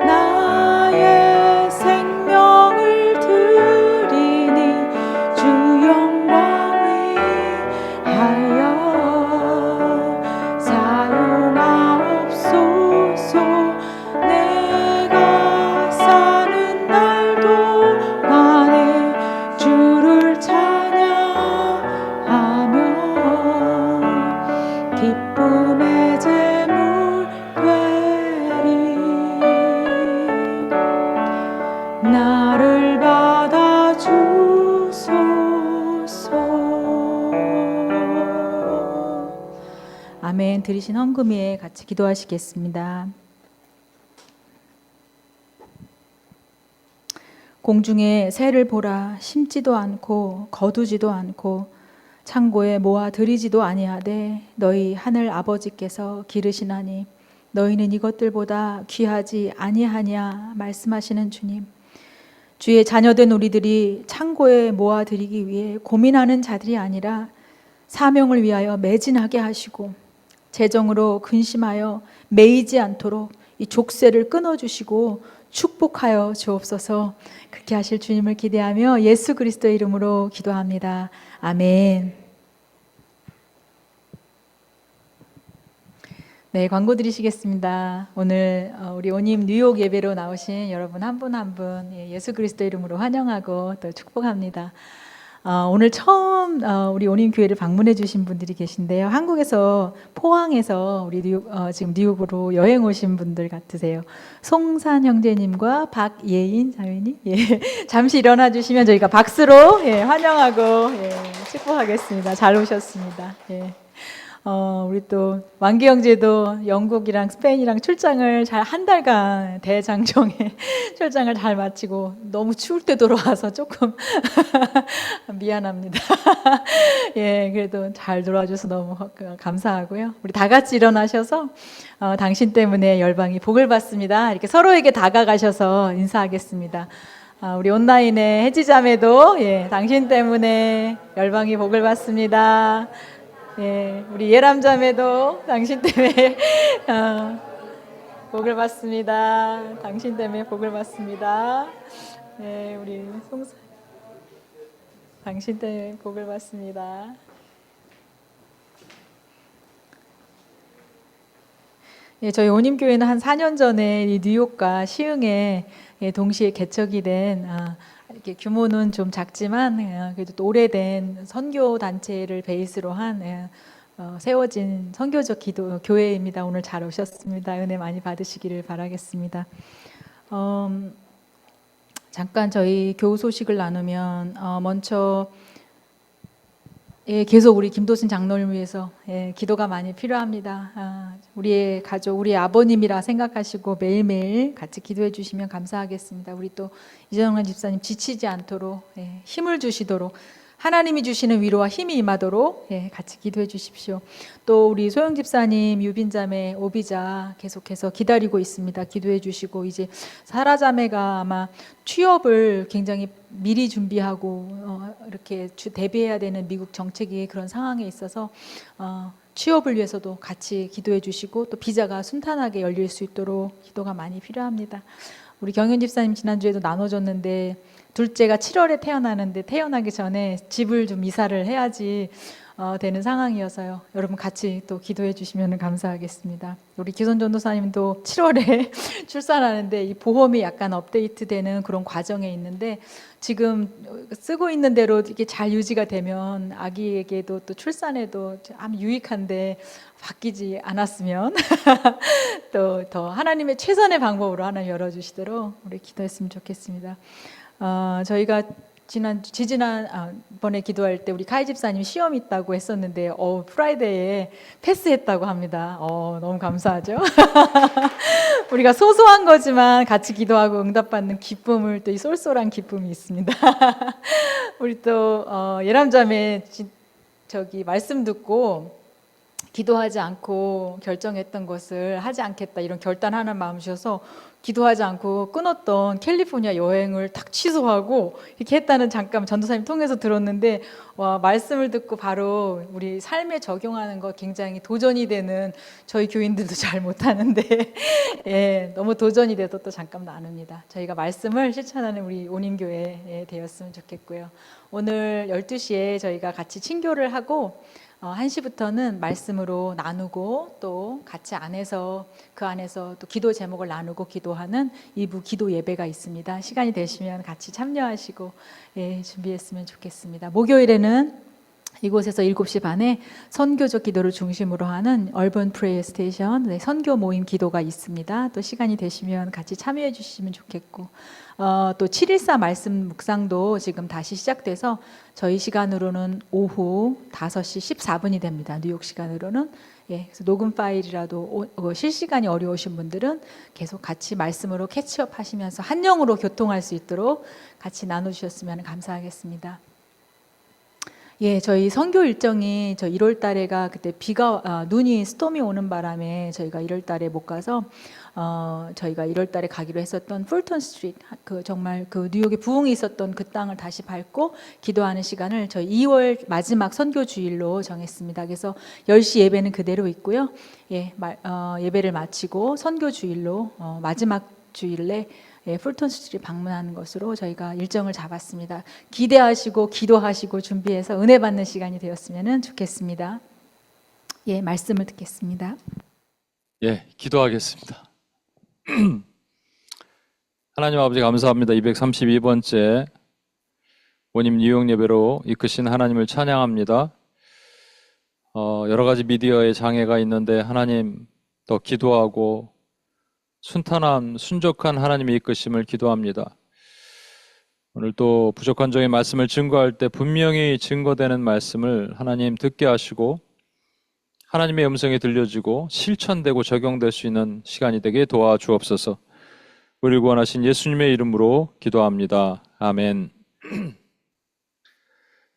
나의 생명을 드립니다. 나를 받아주소서. 아멘. 들으신 헌금에 같이 기도하시겠습니다. 공중에 새를 보라. 심지도 않고 거두지도 않고 창고에 모아 들이지도 아니하되 너희 하늘 아버지께서 기르시나니 너희는 이것들보다 귀하지 아니하냐 말씀하시는 주님. 주의 자녀된 우리들이 창고에 모아 들이기 위해 고민하는 자들이 아니라 사명을 위하여 매진하게 하시고 재정으로 근심하여 매이지 않도록 이 족쇄를 끊어주시고 축복하여 주옵소서. 그렇게 하실 주님을 기대하며 예수 그리스도의 이름으로 기도합니다. 아멘. 네, 광고 드리시겠습니다. 오늘 우리 오님 뉴욕 예배로 나오신 여러분 한 분 한 분 예수 그리스도 이름으로 환영하고 또 축복합니다. 오늘 처음 우리 오님 교회를 방문해 주신 분들이 계신데요. 한국에서 포항에서 우리 지금 뉴욕으로 여행 오신 분들 같으세요. 송산 형제님과 박예인 자매님, 잠시 일어나 주시면 저희가 박수로 환영하고 축복하겠습니다. 잘 오셨습니다. 우리 또 왕기 형제도 영국이랑 스페인이랑 출장을 잘 한 달간 대장정에 출장을 잘 마치고 너무 추울 때 돌아와서 조금 미안합니다. 그래도 잘 돌아와줘서 너무 감사하고요. 우리 다 같이 일어나셔서 당신 때문에 열방이 복을 받습니다. 이렇게 서로에게 다가가셔서 인사하겠습니다. 우리 온라인의 혜지자매도 당신 때문에 열방이 복을 받습니다. 우리 예람자매도 당신 때문에 복을 받습니다. 당신 때문에 복을 받습니다. 우리 송사 당신 때문에 복을 받습니다. 저희 온임교회는 한 4년 전에 이 뉴욕과 시흥에 동시에 개척이 된 이렇게 규모는 좀 작지만 그래도 또 오래된 선교 단체를 베이스로 한 세워진 선교적 기도 교회입니다. 오늘 잘 오셨습니다. 은혜 많이 받으시기를 바라겠습니다. 잠깐 저희 교우 소식을 나누면 먼저 계속 우리 김도순 장로를 위해서 기도가 많이 필요합니다. 우리의 가족, 우리의 아버님이라 생각하시고 매일매일 같이 기도해 주시면 감사하겠습니다. 우리 또 이정환 집사님 지치지 않도록 힘을 주시도록 하나님이 주시는 위로와 힘이 임하도록 같이 기도해 주십시오. 또 우리 소영 집사님, 유빈자매, 오비자 계속해서 기다리고 있습니다. 기도해 주시고 이제 사라자매가 아마 취업을 굉장히 미리 준비하고 이렇게 대비해야 되는 미국 정책이 그런 상황에 있어서 취업을 위해서도 같이 기도해 주시고 또 비자가 순탄하게 열릴 수 있도록 기도가 많이 필요합니다. 우리 경현 집사님 지난주에도 나눠줬는데 둘째가 7월에 태어나는데 태어나기 전에 집을 좀 이사를 해야지 되는 상황이어서요. 여러분 같이 또 기도해 주시면 감사하겠습니다. 우리 기선 전도사님도 7월에 출산하는데 이 보험이 약간 업데이트되는 그런 과정에 있는데 지금 쓰고 있는 대로 이게 잘 유지가 되면 아기에게도 또 출산에도 참 유익한데 바뀌지 않았으면 또 더 하나님의 최선의 방법으로 하나님 열어주시도록 우리 기도했으면 좋겠습니다. 저희가 지난번에 기도할 때 우리 카이 집사님 시험 있다고 했었는데 프라이데이에 패스했다고 합니다. 너무 감사하죠. 우리가 소소한 거지만 같이 기도하고 응답받는 기쁨을 또 이 쏠쏠한 기쁨이 있습니다. 우리 또 예람자매 말씀 듣고 기도하지 않고 결정했던 것을 하지 않겠다 이런 결단하는 마음 주셔서 기도하지 않고 끊었던 캘리포니아 여행을 딱 취소하고 이렇게 했다는 잠깐 전도사님 통해서 들었는데 와, 말씀을 듣고 바로 우리 삶에 적용하는 거 굉장히 도전이 되는 저희 교인들도 잘 못하는데 너무 도전이 돼서 또 잠깐 나눕니다. 저희가 말씀을 실천하는 우리 온임교회 되었으면 좋겠고요. 오늘 12시에 저희가 같이 친교를 하고 1시부터는 말씀으로 나누고 또 같이 그 안에서 또 기도 제목을 나누고 기도하는 2부 기도 예배가 있습니다. 시간이 되시면 같이 참여하시고 준비했으면 좋겠습니다. 목요일에는 이곳에서 7시 반에 선교적 기도를 중심으로 하는 얼번 프레이어 스테이션 선교 모임 기도가 있습니다. 또 시간이 되시면 같이 참여해 주시면 좋겠고 또 714 말씀 묵상도 지금 다시 시작돼서 저희 시간으로는 오후 5시 14분이 됩니다. 뉴욕 시간으로는. 그래서 녹음 파일이라도 실시간이 어려우신 분들은 계속 같이 말씀으로 캐치업 하시면서 한 영으로 교통할 수 있도록 같이 나눠주셨으면 감사하겠습니다. 저희 선교 일정이 저 1월 달에가 그때 눈이 스톰이 오는 바람에 저희가 1월 달에 못 가서 저희가 1월 달에 가기로 했었던 풀턴 스트리트 정말 그 뉴욕에 부흥이 있었던 그 땅을 다시 밟고 기도하는 시간을 저희 2월 마지막 선교 주일로 정했습니다. 그래서 10시 예배는 그대로 있고요. 예배를 마치고 선교 주일로 마지막 주일에 풀턴 스트리트 방문하는 것으로 저희가 일정을 잡았습니다. 기대하시고 기도하시고 준비해서 은혜 받는 시간이 되었으면 좋겠습니다. 말씀을 듣겠습니다. 기도하겠습니다. 하나님 아버지 감사합니다. 232번째 모임 뉴욕 예배로 이끄신 하나님을 찬양합니다. 여러 가지 미디어에 장애가 있는데 하나님 더 기도하고 순탄한 순적한 하나님의 이끄심을 기도합니다. 오늘 또 부족한 종의 말씀을 증거할 때 분명히 증거되는 말씀을 하나님 듣게 하시고 하나님의 음성이 들려지고 실천되고 적용될 수 있는 시간이 되게 도와주옵소서. 우리를 구원하신 예수님의 이름으로 기도합니다. 아멘.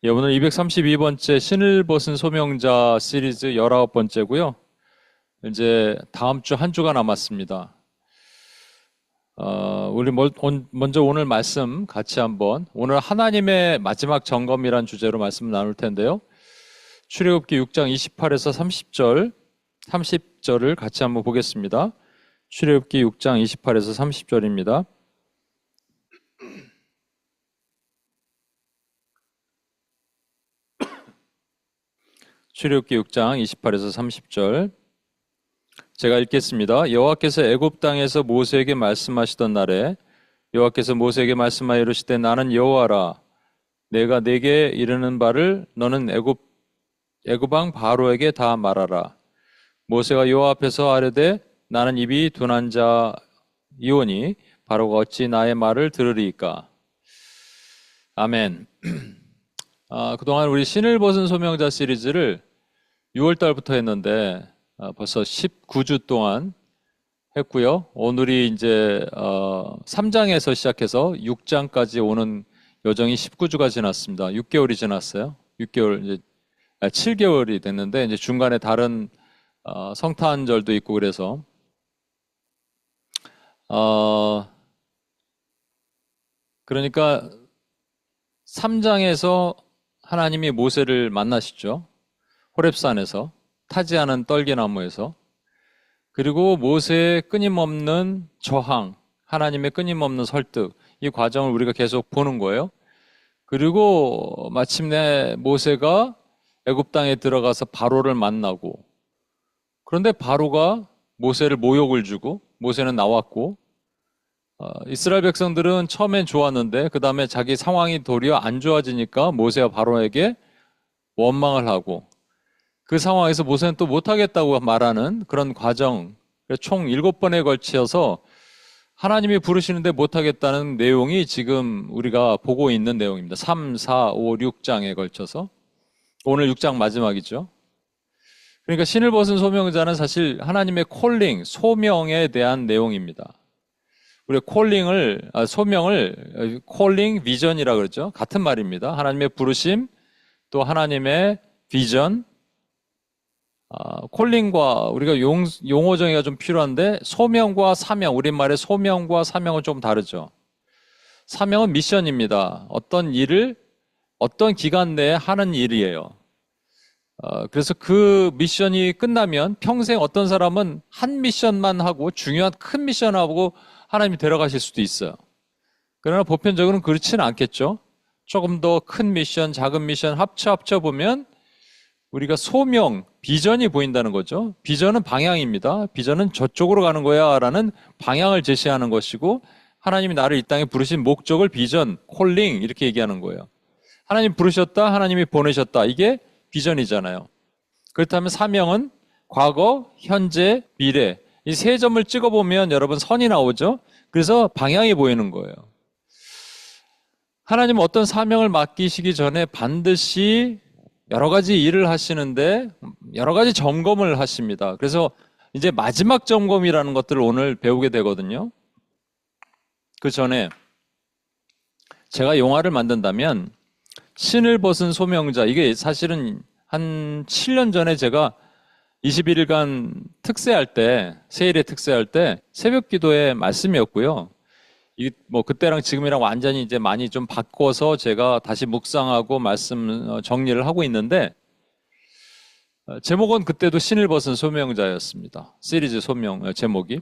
오늘 232번째 신을 벗은 소명자 시리즈 19번째고요. 이제 다음 주 한 주가 남았습니다. 우리 먼저 오늘 말씀 같이 한번 오늘 하나님의 마지막 점검이란 주제로 말씀을 나눌 텐데요. 출애굽기 6장 28에서 30절을 같이 한번 보겠습니다. 출애굽기 6장 28에서 30절입니다. 출애굽기 6장 28에서 30절 제가 읽겠습니다. 여호와께서 애굽 땅에서 모세에게 말씀하시던 날에 여호와께서 모세에게 말씀하여 이르시되 나는 여호와라 내가 네게 이르는 바를 너는 애굽 왕 바로에게 다 말하라. 모세가 여호와 앞에서 아뢰되 나는 입이 둔한 자이오니 바로가 어찌 나의 말을 들으리이까. 아멘. 그동안 우리 신을 벗은 소명자 시리즈를 6월 달부터 했는데 벌써 19주 동안 했고요. 오늘이 이제 3장에서 시작해서 6장까지 오는 여정이 19주가 지났습니다. 6개월이 지났어요. 6개월 이제 7개월이 됐는데 이제 중간에 다른 성탄절도 있고 그래서 그러니까 3장에서 하나님이 모세를 만나시죠. 호렙산에서 타지 않은 떨기나무에서. 그리고 모세의 끊임없는 저항, 하나님의 끊임없는 설득, 이 과정을 우리가 계속 보는 거예요. 그리고 마침내 모세가 애굽 땅에 들어가서 바로를 만나고, 그런데 바로가 모세를 모욕을 주고 모세는 나왔고, 이스라엘 백성들은 처음엔 좋았는데 그 다음에 자기 상황이 도리어 안 좋아지니까 모세가 바로에게 원망을 하고, 그 상황에서 모세는 또 못하겠다고 말하는 그런 과정, 총 7번에 걸쳐서 하나님이 부르시는데 못하겠다는 내용이 지금 우리가 보고 있는 내용입니다. 3, 4, 5, 6장에 걸쳐서. 오늘 6장 마지막이죠. 그러니까 신을 벗은 소명자는 사실 하나님의 콜링, 소명에 대한 내용입니다. 우리가 소명을 콜링 비전이라고 그러죠. 같은 말입니다. 하나님의 부르심, 또 하나님의 비전. 콜링과 우리가 용어 정의가 좀 필요한데 소명과 사명, 우리말의 소명과 사명은 좀 다르죠. 사명은 미션입니다. 어떤 일을 어떤 기간 내에 하는 일이에요. 그래서 그 미션이 끝나면 평생 어떤 사람은 한 미션만 하고 중요한 큰 미션하고 하나님이 데려가실 수도 있어요. 그러나 보편적으로는 그렇지는 않겠죠. 조금 더 큰 미션, 작은 미션 합쳐 보면 우리가 소명, 비전이 보인다는 거죠. 비전은 방향입니다. 비전은 저쪽으로 가는 거야 라는 방향을 제시하는 것이고, 하나님이 나를 이 땅에 부르신 목적을 비전, 콜링 이렇게 얘기하는 거예요. 하나님 부르셨다, 하나님이 보내셨다. 이게 비전이잖아요. 그렇다면 사명은 과거, 현재, 미래 이 세 점을 찍어보면 여러분 선이 나오죠. 그래서 방향이 보이는 거예요. 하나님은 어떤 사명을 맡기시기 전에 반드시 여러 가지 일을 하시는데 여러 가지 점검을 하십니다. 그래서 이제 마지막 점검이라는 것들을 오늘 배우게 되거든요. 그 전에 제가 영화를 만든다면 신을 벗은 소명자, 이게 사실은 한 7년 전에 제가 21일간 특세할 때, 세일에 특세할 때 새벽 기도의 말씀이었고요. 뭐 그때랑 지금이랑 완전히 이제 많이 좀 바꿔서 제가 다시 묵상하고 말씀 정리를 하고 있는데 제목은 그때도 신을 벗은 소명자였습니다. 시리즈 소명 제목이.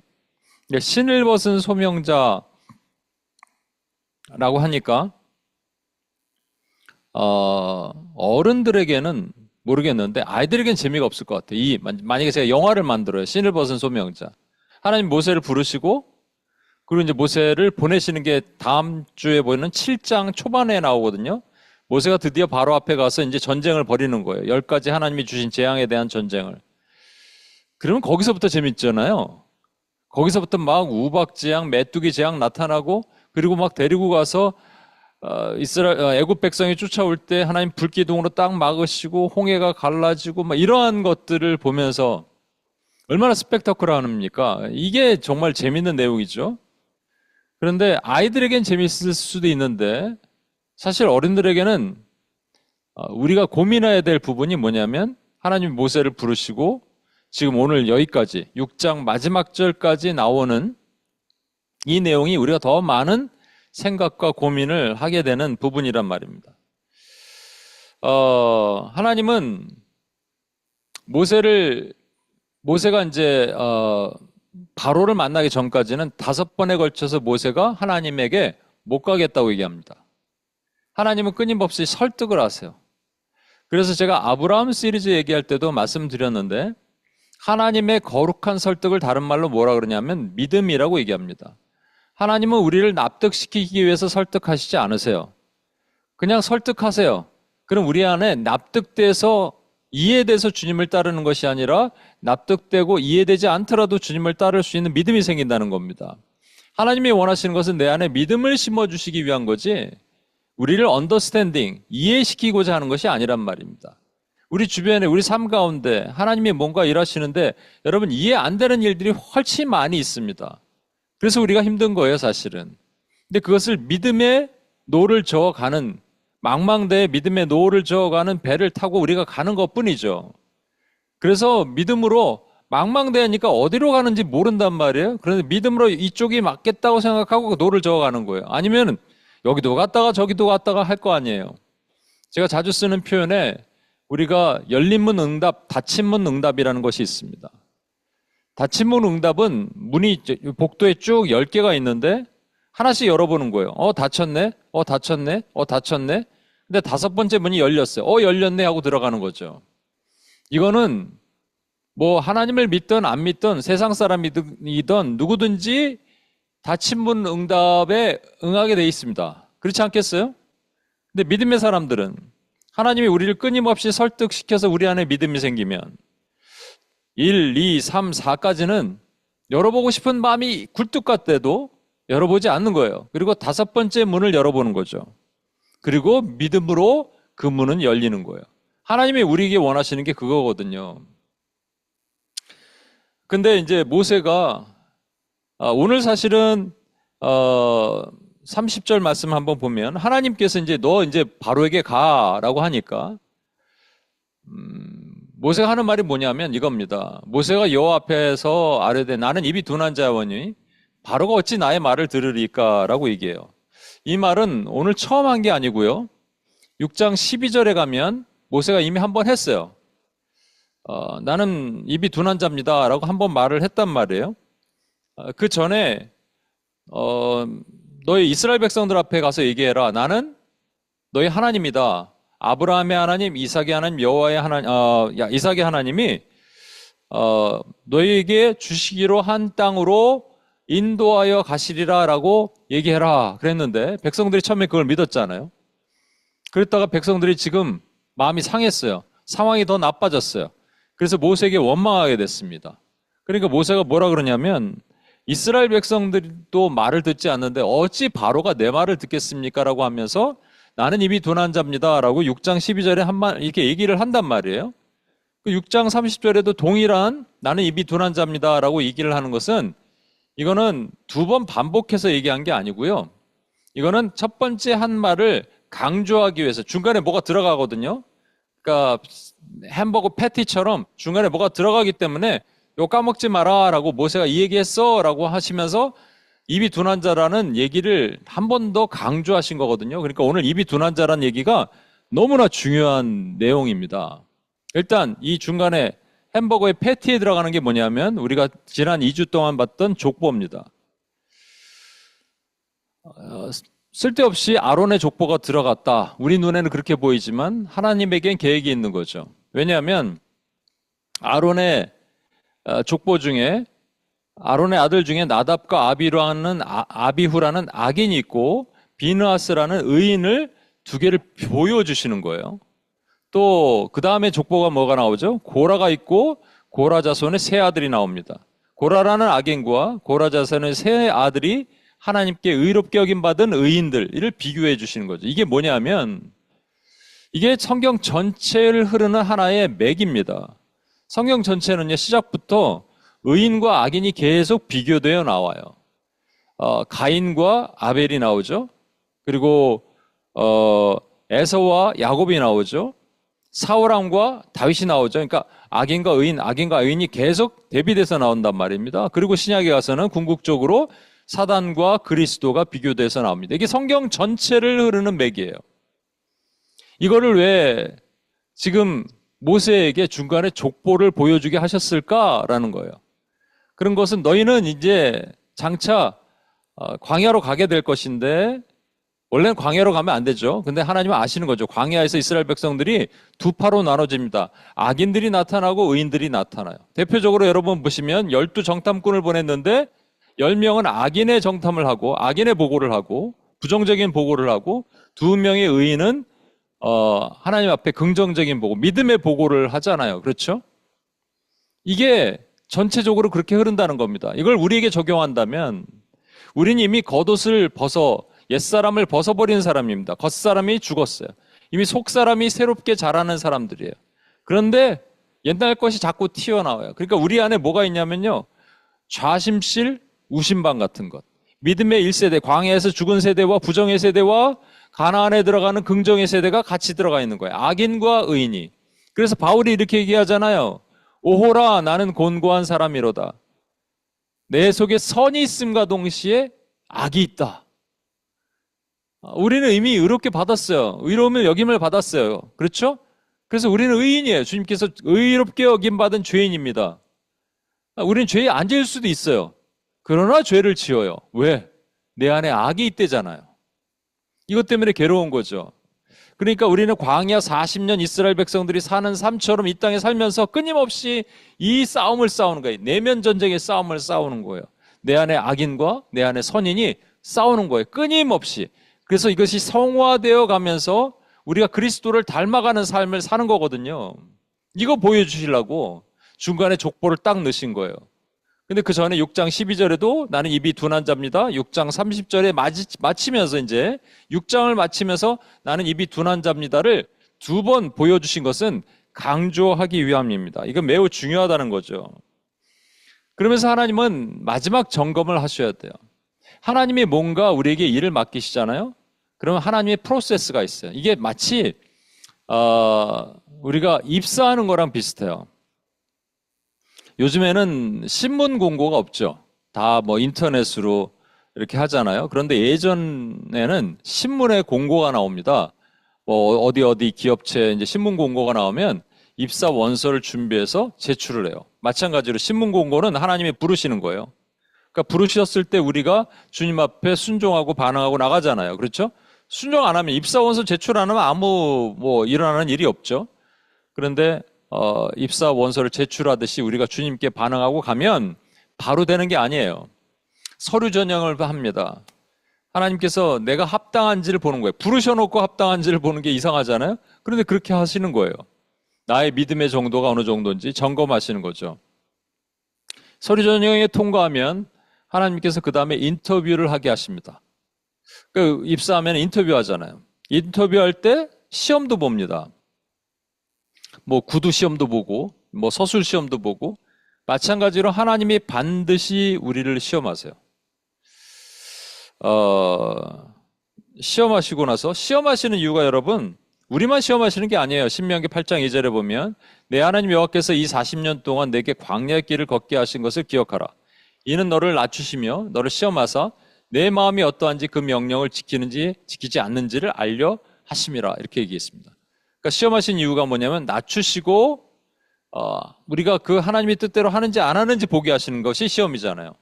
신을 벗은 소명자라고 하니까 어른들에게는 모르겠는데 아이들에겐 재미가 없을 것 같아요. 만약에 제가 영화를 만들어요. 신을 벗은 소명자. 하나님 모세를 부르시고 그리고 이제 모세를 보내시는 게 다음 주에 보이는 7장 초반에 나오거든요. 모세가 드디어 바로 앞에 가서 이제 전쟁을 벌이는 거예요. 10가지 하나님이 주신 재앙에 대한 전쟁을. 그러면 거기서부터 재밌잖아요. 거기서부터 막 우박재앙, 메뚜기 재앙 나타나고 그리고 막 데리고 가서 애굽 백성이 쫓아올 때 하나님 불기둥으로 딱 막으시고 홍해가 갈라지고 막 이러한 것들을 보면서 얼마나 스펙터클합니까? 이게 정말 재밌는 내용이죠. 그런데 아이들에겐 재밌을 수도 있는데 사실 어른들에게는 우리가 고민해야 될 부분이 뭐냐면 하나님 모세를 부르시고 지금 오늘 여기까지 6장 마지막 절까지 나오는 이 내용이 우리가 더 많은 생각과 고민을 하게 되는 부분이란 말입니다. 하나님은 모세가 이제 바로를 만나기 전까지는 5번에 걸쳐서 모세가 하나님에게 못 가겠다고 얘기합니다. 하나님은 끊임없이 설득을 하세요. 그래서 제가 아브라함 시리즈 얘기할 때도 말씀드렸는데 하나님의 거룩한 설득을 다른 말로 뭐라 그러냐면 믿음이라고 얘기합니다. 하나님은 우리를 납득시키기 위해서 설득하시지 않으세요. 그냥 설득하세요. 그럼 우리 안에 납득돼서 이해돼서 주님을 따르는 것이 아니라 납득되고 이해되지 않더라도 주님을 따를 수 있는 믿음이 생긴다는 겁니다. 하나님이 원하시는 것은 내 안에 믿음을 심어주시기 위한 거지 우리를 언더스탠딩, 이해시키고자 하는 것이 아니란 말입니다. 우리 주변에 우리 삶 가운데 하나님이 뭔가 일하시는데 여러분 이해 안 되는 일들이 훨씬 많이 있습니다. 그래서 우리가 힘든 거예요, 사실은. 근데 그것을 믿음의 노를 저어가는, 망망대해 믿음의 노를 저어가는 배를 타고 우리가 가는 것 뿐이죠. 그래서 믿음으로 망망대하니까 어디로 가는지 모른단 말이에요. 그런데 믿음으로 이쪽이 맞겠다고 생각하고 노를 저어가는 거예요. 아니면 여기도 갔다가 저기도 갔다가 할 거 아니에요. 제가 자주 쓰는 표현에 우리가 열린 문 응답, 닫힌 문 응답이라는 것이 있습니다. 닫힌 문 응답은 문이 복도에 쭉 10개가 있는데 하나씩 열어보는 거예요. 닫혔네, 닫혔네, 닫혔네. 근데 5번째 문이 열렸어요. 열렸네 하고 들어가는 거죠. 이거는 뭐 하나님을 믿든 안 믿든 세상 사람이든 누구든지 닫힌 문 응답에 응하게 돼 있습니다. 그렇지 않겠어요? 근데 믿음의 사람들은 하나님이 우리를 끊임없이 설득시켜서 우리 안에 믿음이 생기면 1, 2, 3, 4까지는 열어보고 싶은 마음이 굴뚝 같대도 열어보지 않는 거예요. 그리고 5번째 문을 열어보는 거죠. 그리고 믿음으로 그 문은 열리는 거예요. 하나님이 우리에게 원하시는 게 그거거든요. 근데 이제 모세가 오늘 사실은 30절 말씀 한번 보면 하나님께서 이제 너 이제 바로에게 가라고 하니까 모세가 하는 말이 뭐냐면 이겁니다. 모세가 여호와 앞에서 아뢰되 나는 입이 둔한 자오니 바로가 어찌 나의 말을 들으리까라고 얘기해요. 이 말은 오늘 처음 한 게 아니고요. 6장 12절에 가면 모세가 이미 한 번 했어요. 나는 입이 둔한 자입니다 라고 한 번 말을 했단 말이에요. 그 전에 너희 이스라엘 백성들 앞에 가서 얘기해라. 나는 너희 하나님이다. 아브라함의 하나님, 이삭의 하나님, 여호와의 하나님, 이삭의 하나님이 너희에게 주시기로 한 땅으로 인도하여 가시리라라고 얘기해라 그랬는데 백성들이 처음에 그걸 믿었잖아요. 그랬다가 백성들이 지금 마음이 상했어요. 상황이 더 나빠졌어요. 그래서 모세에게 원망하게 됐습니다. 그러니까 모세가 뭐라 그러냐면 이스라엘 백성들도 말을 듣지 않는데 어찌 바로가 내 말을 듣겠습니까? 라고 하면서 나는 입이 둔한 자입니다. 라고 6장 12절에 이렇게 얘기를 한단 말이에요. 그 6장 30절에도 동일한 나는 입이 둔한 자입니다. 라고 얘기를 하는 것은 이거는 두 번 반복해서 얘기한 게 아니고요. 이거는 첫 번째 한 말을 강조하기 위해서 중간에 뭐가 들어가거든요. 그러니까 햄버거 패티처럼 중간에 뭐가 들어가기 때문에 이거 까먹지 마라 라고 모세가 이 얘기했어 라고 하시면서 입이 둔한 자라는 얘기를 한 번 더 강조하신 거거든요. 그러니까 오늘 입이 둔한 자라는 얘기가 너무나 중요한 내용입니다. 일단 이 중간에 햄버거의 패티에 들어가는 게 뭐냐면 우리가 지난 2주 동안 봤던 족보입니다. 쓸데없이 아론의 족보가 들어갔다. 우리 눈에는 그렇게 보이지만 하나님에겐 계획이 있는 거죠. 왜냐하면 아론의 족보 중에 아론의 아들 중에 나답과 아비후라는 악인이 있고 비느하스라는 의인을 두 개를 보여주시는 거예요. 또 그 다음에 족보가 뭐가 나오죠? 고라가 있고 고라 자손의 세 아들이 나옵니다. 고라라는 악인과 고라 자손의 세 아들이 하나님께 의롭게 여김받은 의인들을 비교해 주시는 거죠. 이게 뭐냐면 이게 성경 전체를 흐르는 하나의 맥입니다. 성경 전체는요, 시작부터 의인과 악인이 계속 비교되어 나와요. 가인과 아벨이 나오죠. 그리고 에서와 야곱이 나오죠. 사울왕과 다윗이 나오죠. 그러니까 악인과 의인이 계속 대비돼서 나온단 말입니다. 그리고 신약에 가서는 궁극적으로 사단과 그리스도가 비교돼서 나옵니다. 이게 성경 전체를 흐르는 맥이에요. 이거를 왜 지금 모세에게 중간에 족보를 보여주게 하셨을까라는 거예요. 그런 것은 너희는 이제 장차 광야로 가게 될 것인데 원래는 광야로 가면 안 되죠. 근데 하나님은 아시는 거죠. 광야에서 이스라엘 백성들이 두 파로 나눠집니다. 악인들이 나타나고 의인들이 나타나요. 대표적으로 여러분 보시면 12정탐꾼을 보냈는데 10명은 악인의 정탐을 하고 악인의 보고를 하고 부정적인 보고를 하고 2명의 의인은 하나님 앞에 긍정적인 보고 믿음의 보고를 하잖아요. 그렇죠? 이게 전체적으로 그렇게 흐른다는 겁니다. 이걸 우리에게 적용한다면 우리는 이미 겉옷을 옛사람을 벗어버린 사람입니다. 겉사람이 죽었어요. 이미 속사람이 새롭게 자라는 사람들이에요. 그런데 옛날 것이 자꾸 튀어나와요. 그러니까 우리 안에 뭐가 있냐면요, 좌심실, 우심방 같은 것. 믿음의 1세대, 광야에서 죽은 세대와 부정의 세대와 가나안에 들어가는 긍정의 세대가 같이 들어가 있는 거예요. 악인과 의인이. 그래서 바울이 이렇게 얘기하잖아요. 오호라, 나는 곤고한 사람이로다. 내 속에 선이 있음과 동시에 악이 있다. 우리는 이미 의롭게 받았어요. 의로움을 여김을 받았어요. 그렇죠? 그래서 우리는 의인이에요. 주님께서 의롭게 여김받은 죄인입니다. 우리는 죄에 안 지을 수도 있어요. 그러나 죄를 지어요. 왜? 내 안에 악이 있대잖아요. 이것 때문에 괴로운 거죠. 그러니까 우리는 광야 40년 이스라엘 백성들이 사는 삶처럼 이 땅에 살면서 끊임없이 이 싸움을 싸우는 거예요. 내면 전쟁의 싸움을 싸우는 거예요. 내 안에 악인과 내 안에 선인이 싸우는 거예요. 끊임없이. 그래서 이것이 성화되어 가면서 우리가 그리스도를 닮아가는 삶을 사는 거거든요. 이거 보여주시려고 중간에 족보를 딱 넣으신 거예요. 근데 그 전에 6장 12절에도 나는 입이 둔한 자입니다. 6장 30절에 마치면서 이제 6장을 마치면서 나는 입이 둔한 자입니다를 두 번 보여주신 것은 강조하기 위함입니다. 이건 매우 중요하다는 거죠. 그러면서 하나님은 마지막 점검을 하셔야 돼요. 하나님이 뭔가 우리에게 일을 맡기시잖아요. 그러면 하나님의 프로세스가 있어요. 이게 마치 우리가 입사하는 거랑 비슷해요. 요즘에는 신문 공고가 없죠. 다 뭐 인터넷으로 이렇게 하잖아요. 그런데 예전에는 신문에 공고가 나옵니다. 뭐 어디 기업체 이제 신문 공고가 나오면 입사 원서를 준비해서 제출을 해요. 마찬가지로 신문 공고는 하나님이 부르시는 거예요. 그러니까 부르셨을 때 우리가 주님 앞에 순종하고 반응하고 나가잖아요. 그렇죠? 순종 안 하면 입사 원서 제출 안 하면 아무 일어나는 일이 없죠. 그런데 입사 원서를 제출하듯이 우리가 주님께 반응하고 가면 바로 되는 게 아니에요. 서류 전형을 합니다. 하나님께서 내가 합당한지를 보는 거예요. 부르셔놓고 합당한지를 보는 게 이상하잖아요. 그런데 그렇게 하시는 거예요. 나의 믿음의 정도가 어느 정도인지 점검하시는 거죠. 서류 전형에 통과하면 하나님께서 그 다음에 인터뷰를 하게 하십니다. 그 입사하면 인터뷰 하잖아요. 인터뷰할 때 시험도 봅니다. 뭐 구두 시험도 보고 뭐 서술 시험도 보고 마찬가지로 하나님이 반드시 우리를 시험하세요. 시험하시고 나서 시험하시는 이유가 여러분 우리만 시험하시는 게 아니에요. 신명기 8장 2절에 보면 내 하나님 여호와께서 이 40년 동안 내게 광야의 길을 걷게 하신 것을 기억하라. 이는 너를 낮추시며 너를 시험하사 내 마음이 어떠한지 그 명령을 지키는지 지키지 않는지를 알려 하심이라 이렇게 얘기했습니다. 그러니까 시험하신 이유가 뭐냐면 낮추시고 우리가 그 하나님의 뜻대로 하는지 안 하는지 보게 하시는 것이 시험이잖아요.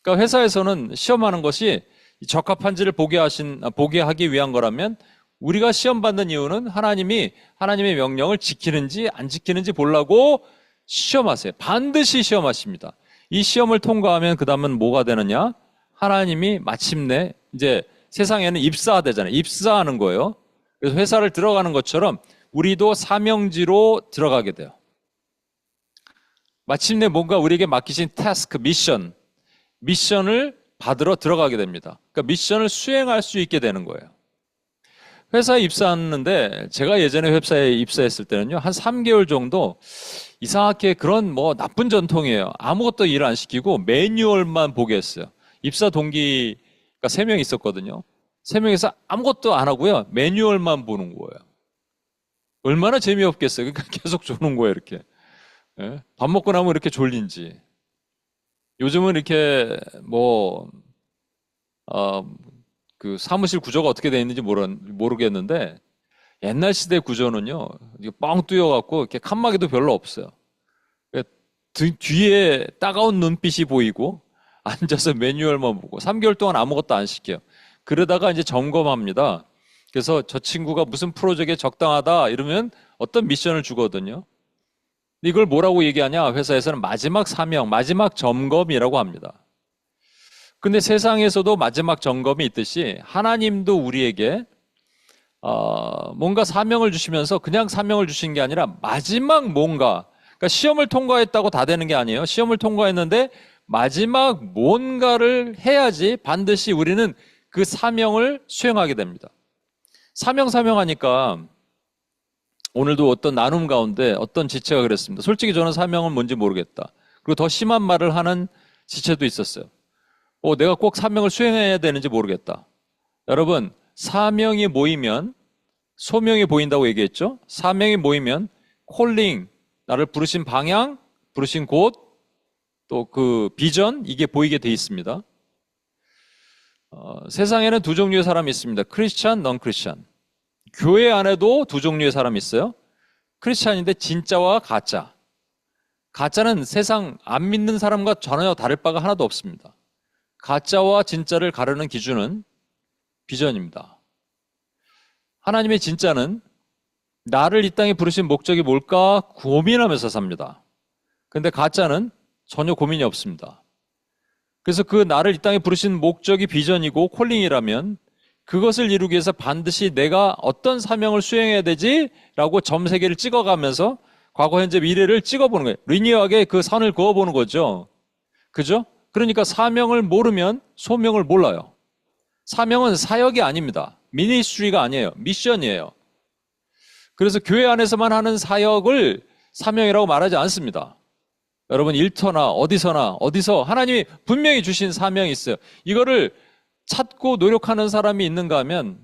그러니까 회사에서는 시험하는 것이 적합한지를 보게 하기 위한 거라면 우리가 시험받는 이유는 하나님의 명령을 지키는지 안 지키는지 보려고 시험하세요. 반드시 시험하십니다. 이 시험을 통과하면 그 다음은 뭐가 되느냐? 하나님이 마침내 이제 세상에는 입사되잖아요. 입사하는 거예요. 그래서 회사를 들어가는 것처럼 우리도 사명지로 들어가게 돼요. 마침내 뭔가 우리에게 맡기신 태스크, 미션을 받으러 들어가게 됩니다. 그러니까 미션을 수행할 수 있게 되는 거예요. 회사에 입사했는데 제가 예전에 회사에 입사했을 때는요 한 3개월 정도 이상하게 그런 뭐 나쁜 전통이에요. 아무것도 일 안 시키고 매뉴얼만 보게 했어요. 입사 동기가 3명 있었거든요. 3명에서 아무것도 안 하고요 매뉴얼만 보는 거예요. 얼마나 재미없겠어요. 그러니까 계속 조는 거예요 이렇게. 예? 밥 먹고 나면 이렇게 졸린지. 요즘은 이렇게 그 사무실 구조가 어떻게 되어 있는지 모르겠는데 옛날 시대 구조는요 뻥 뚫려갖고 이렇게 칸막이도 별로 없어요. 뒤에 따가운 눈빛이 보이고 앉아서 매뉴얼만 보고 3개월 동안 아무것도 안 시켜요. 그러다가 이제 점검합니다. 그래서 저 친구가 무슨 프로젝트에 적당하다 이러면 어떤 미션을 주거든요. 이걸 뭐라고 얘기하냐? 회사에서는 마지막 사명, 마지막 점검이라고 합니다. 근데 세상에서도 마지막 점검이 있듯이 하나님도 우리에게 뭔가 사명을 주시면서 그냥 사명을 주신 게 아니라 마지막 뭔가, 그러니까 시험을 통과했다고 다 되는 게 아니에요. 시험을 통과했는데 마지막 뭔가를 해야지 반드시 우리는 그 사명을 수행하게 됩니다. 사명하니까 오늘도 어떤 나눔 가운데 어떤 지체가 그랬습니다. 솔직히 저는 사명은 뭔지 모르겠다. 그리고 더 심한 말을 하는 지체도 있었어요. 내가 꼭 사명을 수행해야 되는지 모르겠다. 여러분, 사명이 모이면 소명이 보인다고 얘기했죠? 사명이 모이면 콜링, 나를 부르신 방향, 부르신 곳, 또 그 비전, 이게 보이게 돼 있습니다. 세상에는 두 종류의 사람이 있습니다. 크리스찬, 넌 크리스찬. 교회 안에도 두 종류의 사람이 있어요. 크리스찬인데 진짜와 가짜. 가짜는 세상 안 믿는 사람과 전혀 다를 바가 하나도 없습니다. 가짜와 진짜를 가르는 기준은 비전입니다. 하나님의 진짜는 나를 이 땅에 부르신 목적이 뭘까 고민하면서 삽니다. 그런데 가짜는 전혀 고민이 없습니다. 그래서 그 나를 이 땅에 부르신 목적이 비전이고 콜링이라면 그것을 이루기 위해서 반드시 내가 어떤 사명을 수행해야 되지라고 점 3개를 찍어가면서 과거, 현재, 미래를 찍어보는 거예요. 리니어하게 그 선을 그어보는 거죠. 그죠? 그러니까 사명을 모르면 소명을 몰라요. 사명은 사역이 아닙니다. 미니스트리가 아니에요. 미션이에요. 그래서 교회 안에서만 하는 사역을 사명이라고 말하지 않습니다. 여러분 일터나 어디서 하나님이 분명히 주신 사명이 있어요. 이거를 찾고 노력하는 사람이 있는가 하면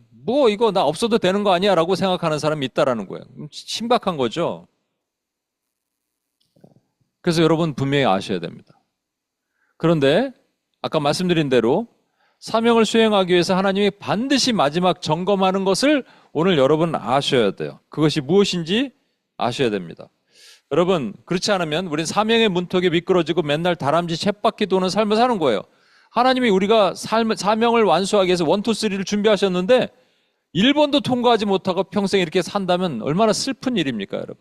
이거 나 없어도 되는 거 아니야 라고 생각하는 사람이 있다라는 거예요. 심각한 거죠. 그래서 여러분 분명히 아셔야 됩니다. 그런데 아까 말씀드린 대로 사명을 수행하기 위해서 하나님이 반드시 마지막 점검하는 것을 오늘 여러분 아셔야 돼요. 그것이 무엇인지 아셔야 됩니다. 여러분 그렇지 않으면 우린 사명의 문턱에 미끄러지고 맨날 다람쥐 쳇바퀴 도는 삶을 사는 거예요. 하나님이 우리가 사명을 완수하기 위해서 1, 2, 3를 준비하셨는데 1번도 통과하지 못하고 평생 이렇게 산다면 얼마나 슬픈 일입니까 여러분.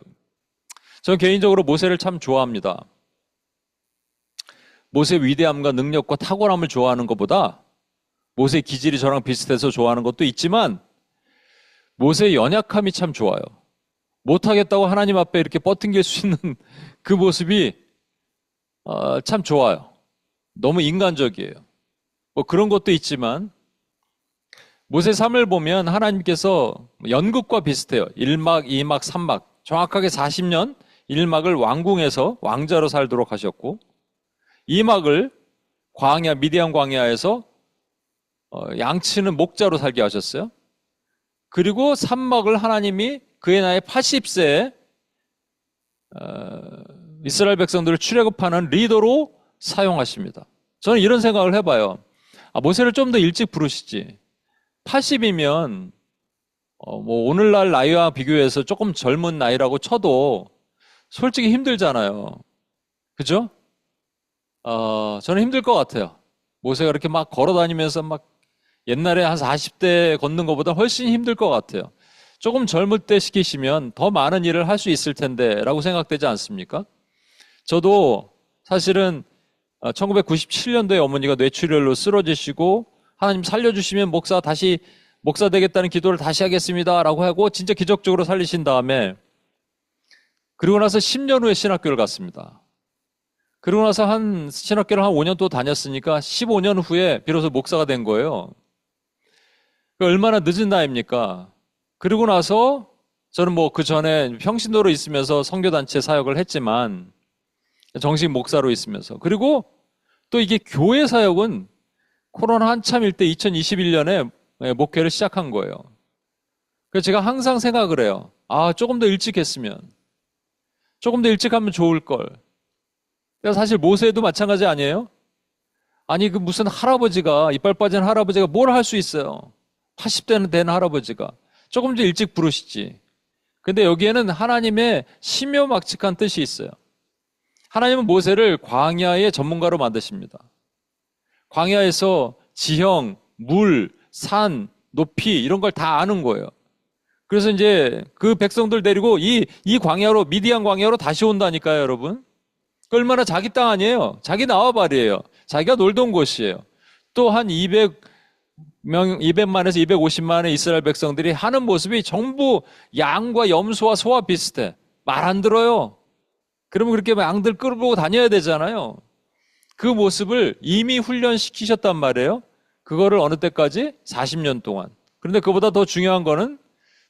저는 개인적으로 모세를 참 좋아합니다. 모세의 위대함과 능력과 탁월함을 좋아하는 것보다 모세의 기질이 저랑 비슷해서 좋아하는 것도 있지만 모세의 연약함이 참 좋아요. 못하겠다고 하나님 앞에 이렇게 뻗팅길 수 있는 그 모습이 참 좋아요. 너무 인간적이에요. 뭐 그런 것도 있지만 모세 3을 보면 하나님께서 연극과 비슷해요. 1막, 2막, 3막 정확하게 40년 1막을 왕궁에서 왕자로 살도록 하셨고 2막을 광야, 미디안 광야에서 양치는 목자로 살게 하셨어요. 그리고 3막을 하나님이 그의 나이 80세에 이스라엘 백성들을 출애굽하는 리더로 사용하십니다. 저는 이런 생각을 해봐요. 모세를 좀 더 일찍 부르시지. 80이면 뭐 오늘날 나이와 비교해서 조금 젊은 나이라고 쳐도 솔직히 힘들잖아요. 그죠? 저는 힘들 것 같아요. 모세가 이렇게 막 걸어다니면서 막 옛날에 한 40대 걷는 것보다 훨씬 힘들 것 같아요. 조금 젊을 때 시키시면 더 많은 일을 할 수 있을 텐데 라고 생각되지 않습니까? 저도 사실은 1997년도에 어머니가 뇌출혈로 쓰러지시고 하나님 살려주시면 목사 되겠다는 기도를 다시 하겠습니다 라고 하고 진짜 기적적으로 살리신 다음에 그리고 나서 10년 후에 신학교를 갔습니다. 그리고 나서 신학교를 한 5년 또 다녔으니까 15년 후에 비로소 목사가 된 거예요. 얼마나 늦은 나이입니까? 그리고 나서 저는 뭐 그 전에 평신도로 있으면서 선교단체 사역을 했지만 정식 목사로 있으면서 그리고 또 이게 교회 사역은 코로나 한참일 때 2021년에 목회를 시작한 거예요. 그래서 제가 항상 생각을 해요. 조금 더 일찍 했으면 조금 더 일찍 하면 좋을 걸. 사실 모세도 마찬가지 아니에요? 아니 그 무슨 할아버지가 이빨 빠진 할아버지가 뭘 할 수 있어요? 80대는 된 할아버지가 조금 더 일찍 부르시지. 근데 여기에는 하나님의 심묘막측한 뜻이 있어요. 하나님은 모세를 광야의 전문가로 만드십니다. 광야에서 지형, 물, 산, 높이 이런 걸 다 아는 거예요. 그래서 이제 그 백성들 데리고 이 광야로 미디안 광야로 다시 온다니까요, 여러분. 그 얼마나 자기 땅 아니에요. 자기 나와바리예요. 자기가 놀던 곳이에요. 또 한 200만에서 250만의 이스라엘 백성들이 하는 모습이 전부 양과 염소와 소와 비슷해. 말 안 들어요. 그러면 그렇게 양들 끌고 다녀야 되잖아요. 그 모습을 이미 훈련시키셨단 말이에요. 그거를 어느 때까지? 40년 동안. 그런데 그보다 더 중요한 거는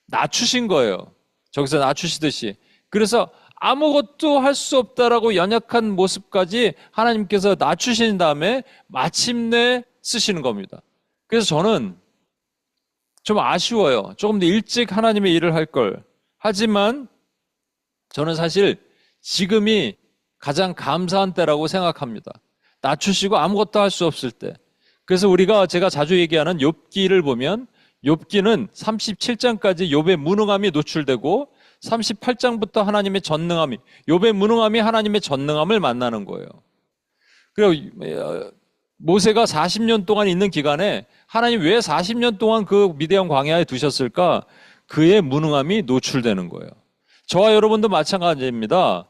낮추신 거예요. 저기서 낮추시듯이. 그래서 아무것도 할 수 없다라고 연약한 모습까지 하나님께서 낮추신 다음에 마침내 쓰시는 겁니다. 그래서 저는 좀 아쉬워요. 조금 더 일찍 하나님의 일을 할 걸. 하지만 저는 사실 지금이 가장 감사한 때라고 생각합니다. 낮추시고 아무것도 할 수 없을 때. 그래서 제가 자주 얘기하는 욥기를 보면 욥기는 37장까지 욥의 무능함이 노출되고 38장부터 하나님의 전능함이, 욥의 무능함이 하나님의 전능함을 만나는 거예요. 그리고 모세가 40년 동안 있는 기간에 하나님 왜 40년 동안 그 미디안 광야에 두셨을까? 그의 무능함이 노출되는 거예요. 저와 여러분도 마찬가지입니다.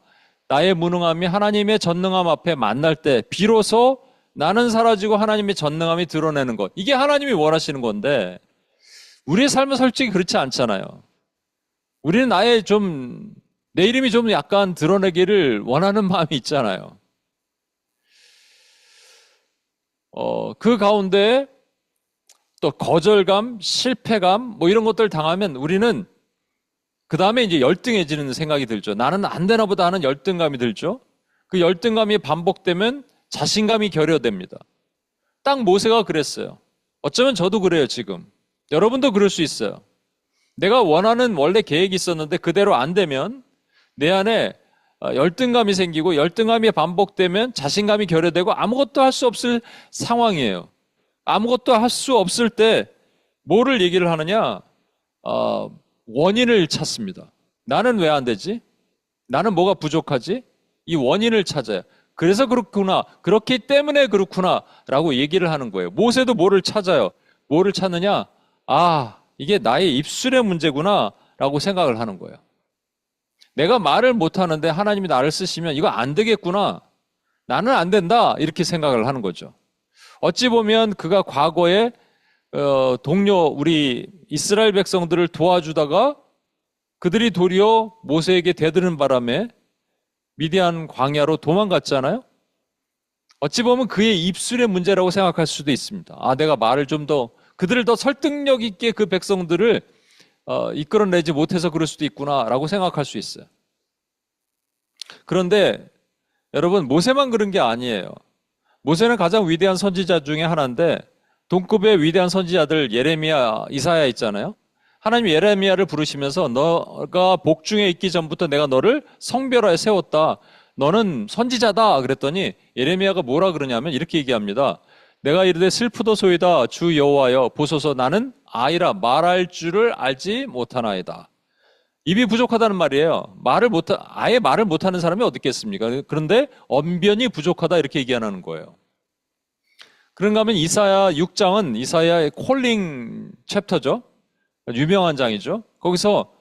나의 무능함이 하나님의 전능함 앞에 만날 때 비로소 나는 사라지고 하나님의 전능함이 드러내는 것. 이게 하나님이 원하시는 건데 우리의 삶은 솔직히 그렇지 않잖아요. 우리는 내 이름이 좀 약간 드러내기를 원하는 마음이 있잖아요. 그 가운데 또 거절감, 실패감 뭐 이런 것들 당하면 우리는 그 다음에 이제 열등해지는 생각이 들죠. 나는 안 되나 보다 하는 열등감이 들죠. 그 열등감이 반복되면 자신감이 결여됩니다. 딱 모세가 그랬어요. 어쩌면 저도 그래요, 지금. 여러분도 그럴 수 있어요. 내가 원하는 원래 계획이 있었는데 그대로 안 되면 내 안에 열등감이 생기고 열등감이 반복되면 자신감이 결여되고 아무것도 할 수 없을 상황이에요. 아무것도 할 수 없을 때 뭐를 얘기를 하느냐? 원인을 찾습니다. 나는 왜 안 되지? 나는 뭐가 부족하지? 이 원인을 찾아요. 그래서 그렇구나. 그렇기 때문에 그렇구나. 라고 얘기를 하는 거예요. 모세도 뭐를 찾아요? 뭐를 찾느냐? 이게 나의 입술의 문제구나. 라고 생각을 하는 거예요. 내가 말을 못하는데 하나님이 나를 쓰시면 이거 안 되겠구나. 나는 안 된다. 이렇게 생각을 하는 거죠. 어찌 보면 그가 과거에 우리 이스라엘 백성들을 도와주다가 그들이 도리어 모세에게 대드는 바람에 미디안 광야로 도망갔잖아요. 어찌 보면 그의 입술의 문제라고 생각할 수도 있습니다. 내가 말을 좀 더, 그들을 더 설득력 있게 그 백성들을 이끌어내지 못해서 그럴 수도 있구나라고 생각할 수 있어요. 그런데 여러분, 모세만 그런 게 아니에요. 모세는 가장 위대한 선지자 중에 하나인데 동급의 위대한 선지자들 예레미야, 이사야 있잖아요. 하나님이 예레미야를 부르시면서 너가 복중에 있기 전부터 내가 너를 성별하여 세웠다. 너는 선지자다. 그랬더니 예레미야가 뭐라 그러냐면 이렇게 얘기합니다. 내가 이르되 슬프도소이다. 주 여호와여 보소서 나는 아이라 말할 줄을 알지 못하나이다. 입이 부족하다는 말이에요. 아예 말을 못하는 사람이 어디 있겠습니까? 그런데 언변이 부족하다 이렇게 얘기하는 거예요. 그런가 하면 이사야 6장은 이사야의 콜링 챕터죠. 유명한 장이죠. 거기서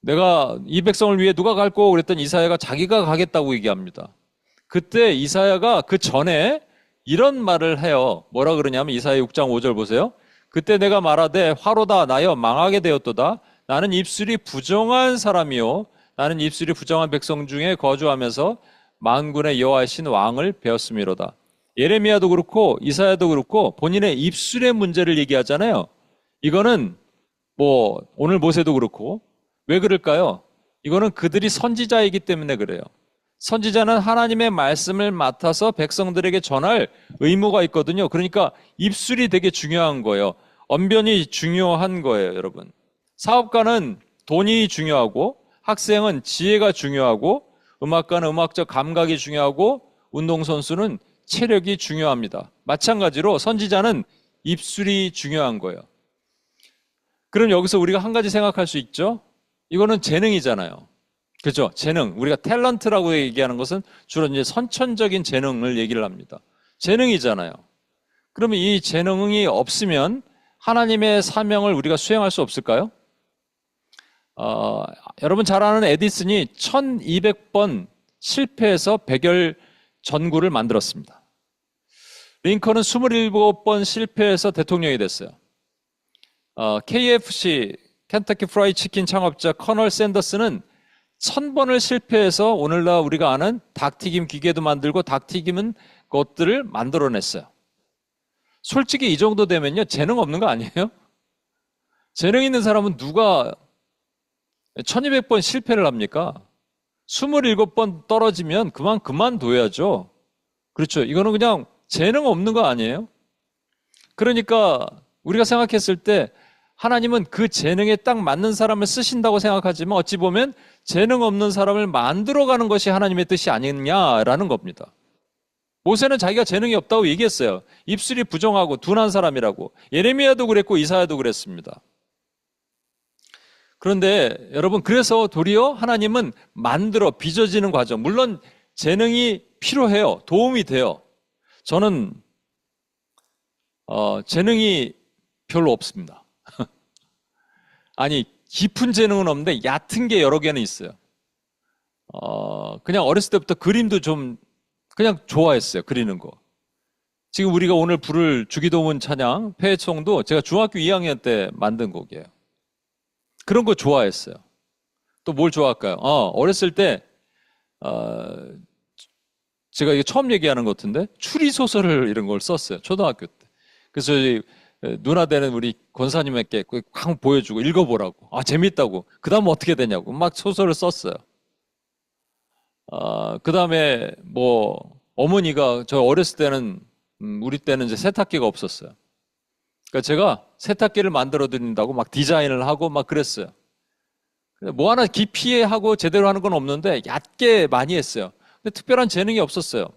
내가 이 백성을 위해 누가 갈고 그랬더니 이사야가 자기가 가겠다고 얘기합니다. 그때 이사야가 그 전에 이런 말을 해요. 뭐라 그러냐면 이사야 6장 5절 보세요. 그때 내가 말하되 화로다 나여 망하게 되었도다. 나는 입술이 부정한 사람이요 나는 입술이 부정한 백성 중에 거주하면서 만군의 여호와이신 왕을 배웠음이로다. 예레미야도 그렇고 이사야도 그렇고 본인의 입술의 문제를 얘기하잖아요. 이거는 오늘 모세도 그렇고 왜 그럴까요? 이거는 그들이 선지자이기 때문에 그래요. 선지자는 하나님의 말씀을 맡아서 백성들에게 전할 의무가 있거든요. 그러니까 입술이 되게 중요한 거예요. 언변이 중요한 거예요, 여러분. 사업가는 돈이 중요하고 학생은 지혜가 중요하고 음악가는 음악적 감각이 중요하고 운동선수는 체력이 중요합니다. 마찬가지로 선지자는 입술이 중요한 거예요. 그럼 여기서 우리가 한 가지 생각할 수 있죠? 이거는 재능이잖아요. 그죠? 재능. 우리가 탤런트라고 얘기하는 것은 주로 이제 선천적인 재능을 얘기를 합니다. 재능이잖아요. 그러면 이 재능이 없으면 하나님의 사명을 우리가 수행할 수 없을까요? 여러분 잘 아는 에디슨이 1200번 실패해서 백열 전구를 만들었습니다. 링컨은 27번 실패해서 대통령이 됐어요. KFC, 켄터키 프라이 치킨 창업자 커널 샌더스는 1000번을 실패해서 오늘날 우리가 아는 닭튀김 기계도 만들고 닭튀김은 것들을 만들어냈어요. 솔직히 이 정도 되면요, 재능 없는 거 아니에요? 재능 있는 사람은 누가 1200번 실패를 합니까? 27번 떨어지면 그만둬야죠. 그렇죠. 이거는 그냥 재능 없는 거 아니에요? 그러니까 우리가 생각했을 때 하나님은 그 재능에 딱 맞는 사람을 쓰신다고 생각하지만 어찌 보면 재능 없는 사람을 만들어가는 것이 하나님의 뜻이 아니냐라는 겁니다. 모세는 자기가 재능이 없다고 얘기했어요. 입술이 부정하고 둔한 사람이라고. 예레미야도 그랬고 이사야도 그랬습니다. 그런데 여러분, 그래서 도리어 하나님은 만들어 빚어지는 과정, 물론 재능이 필요해요. 도움이 돼요. 저는 재능이 별로 없습니다. 아니, 깊은 재능은 없는데 얕은 게 여러 개는 있어요. 그냥 어렸을 때부터 그림도 좀 그냥 좋아했어요. 그리는 거. 지금 우리가 오늘 부를 주기도문 찬양 폐송도 제가 중학교 2학년 때 만든 곡이에요. 그런 거 좋아했어요. 또 뭘 좋아할까요? 어렸을 때 제가 이게 처음 얘기하는 것 같은데 추리소설을 이런 걸 썼어요. 초등학교 때. 그래서 누나 되는 우리 권사님에게 확 보여주고 읽어보라고. 재밌다고. 그 다음 어떻게 되냐고. 막 소설을 썼어요. 그 다음에 어머니가 저 어렸을 때는 우리 때는 이제 세탁기가 없었어요. 그러니까 제가 세탁기를 만들어 드린다고 막 디자인을 하고 막 그랬어요. 뭐 하나 깊이 하고 제대로 하는 건 없는데 얕게 많이 했어요. 근데 특별한 재능이 없었어요.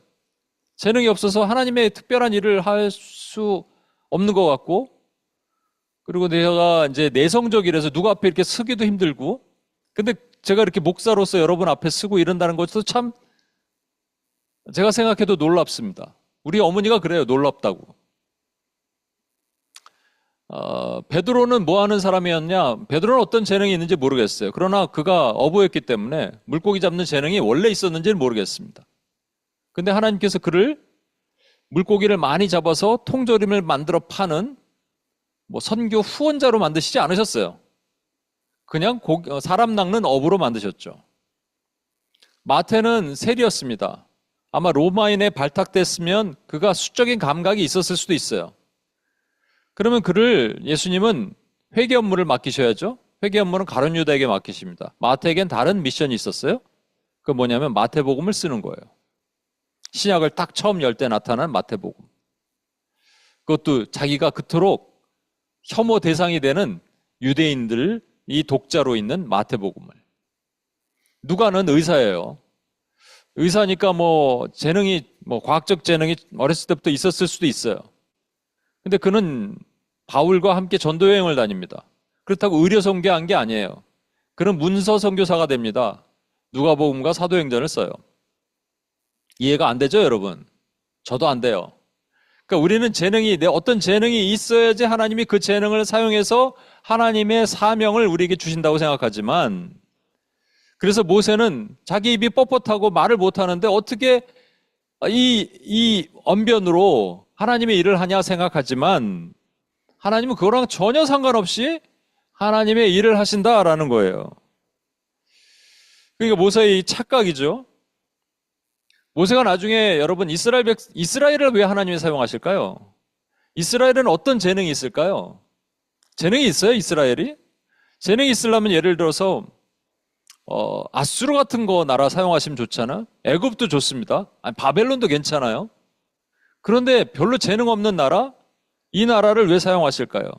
재능이 없어서 하나님의 특별한 일을 할 수 없는 것 같고, 그리고 내가 이제 내성적이라서 누구 앞에 이렇게 서기도 힘들고, 근데 제가 이렇게 목사로서 여러분 앞에 서고 이런다는 것도 참 제가 생각해도 놀랍습니다. 우리 어머니가 그래요. 놀랍다고. 베드로는 뭐 하는 사람이었냐? 베드로는 어떤 재능이 있는지 모르겠어요. 그러나 그가 어부였기 때문에 물고기 잡는 재능이 원래 있었는지는 모르겠습니다. 근데 하나님께서 그를 물고기를 많이 잡아서 통조림을 만들어 파는 선교 후원자로 만드시지 않으셨어요. 그냥 사람 낚는 어부로 만드셨죠. 마태는 세리였습니다. 아마 로마인에 발탁됐으면 그가 수적인 감각이 있었을 수도 있어요. 그러면 그를 예수님은 회계 업무를 맡기셔야죠. 회계 업무는 가룟 유다에게 맡기십니다. 마태에겐 다른 미션이 있었어요. 그 뭐냐면 마태복음을 쓰는 거예요. 신약을 딱 처음 열 때 나타난 마태복음. 그것도 자기가 그토록 혐오 대상이 되는 유대인들 이 독자로 있는 마태복음을. 누가는 의사예요. 의사니까 과학적 재능이 어렸을 때부터 있었을 수도 있어요. 근데 그는 바울과 함께 전도 여행을 다닙니다. 그렇다고 의료 선교한 게 아니에요. 그는 문서 선교사가 됩니다. 누가복음과 사도행전을 써요. 이해가 안 되죠, 여러분? 저도 안 돼요. 그러니까 우리는 어떤 재능이 있어야지 하나님이 그 재능을 사용해서 하나님의 사명을 우리에게 주신다고 생각하지만, 그래서 모세는 자기 입이 뻣뻣하고 말을 못하는데 어떻게 이 언변으로 하나님의 일을 하냐 생각하지만, 하나님은 그거랑 전혀 상관없이 하나님의 일을 하신다라는 거예요. 그러니까 모세의 착각이죠. 모세가 나중에 여러분 이스라엘을 왜 하나님이 사용하실까요? 이스라엘은 어떤 재능이 있을까요? 재능이 있어요, 이스라엘이? 재능이 있으려면 예를 들어서 아수르 같은 거 나라 사용하시면 좋잖아. 애굽도 좋습니다. 아니, 바벨론도 괜찮아요. 그런데 별로 재능 없는 나라, 이 나라를 왜 사용하실까요?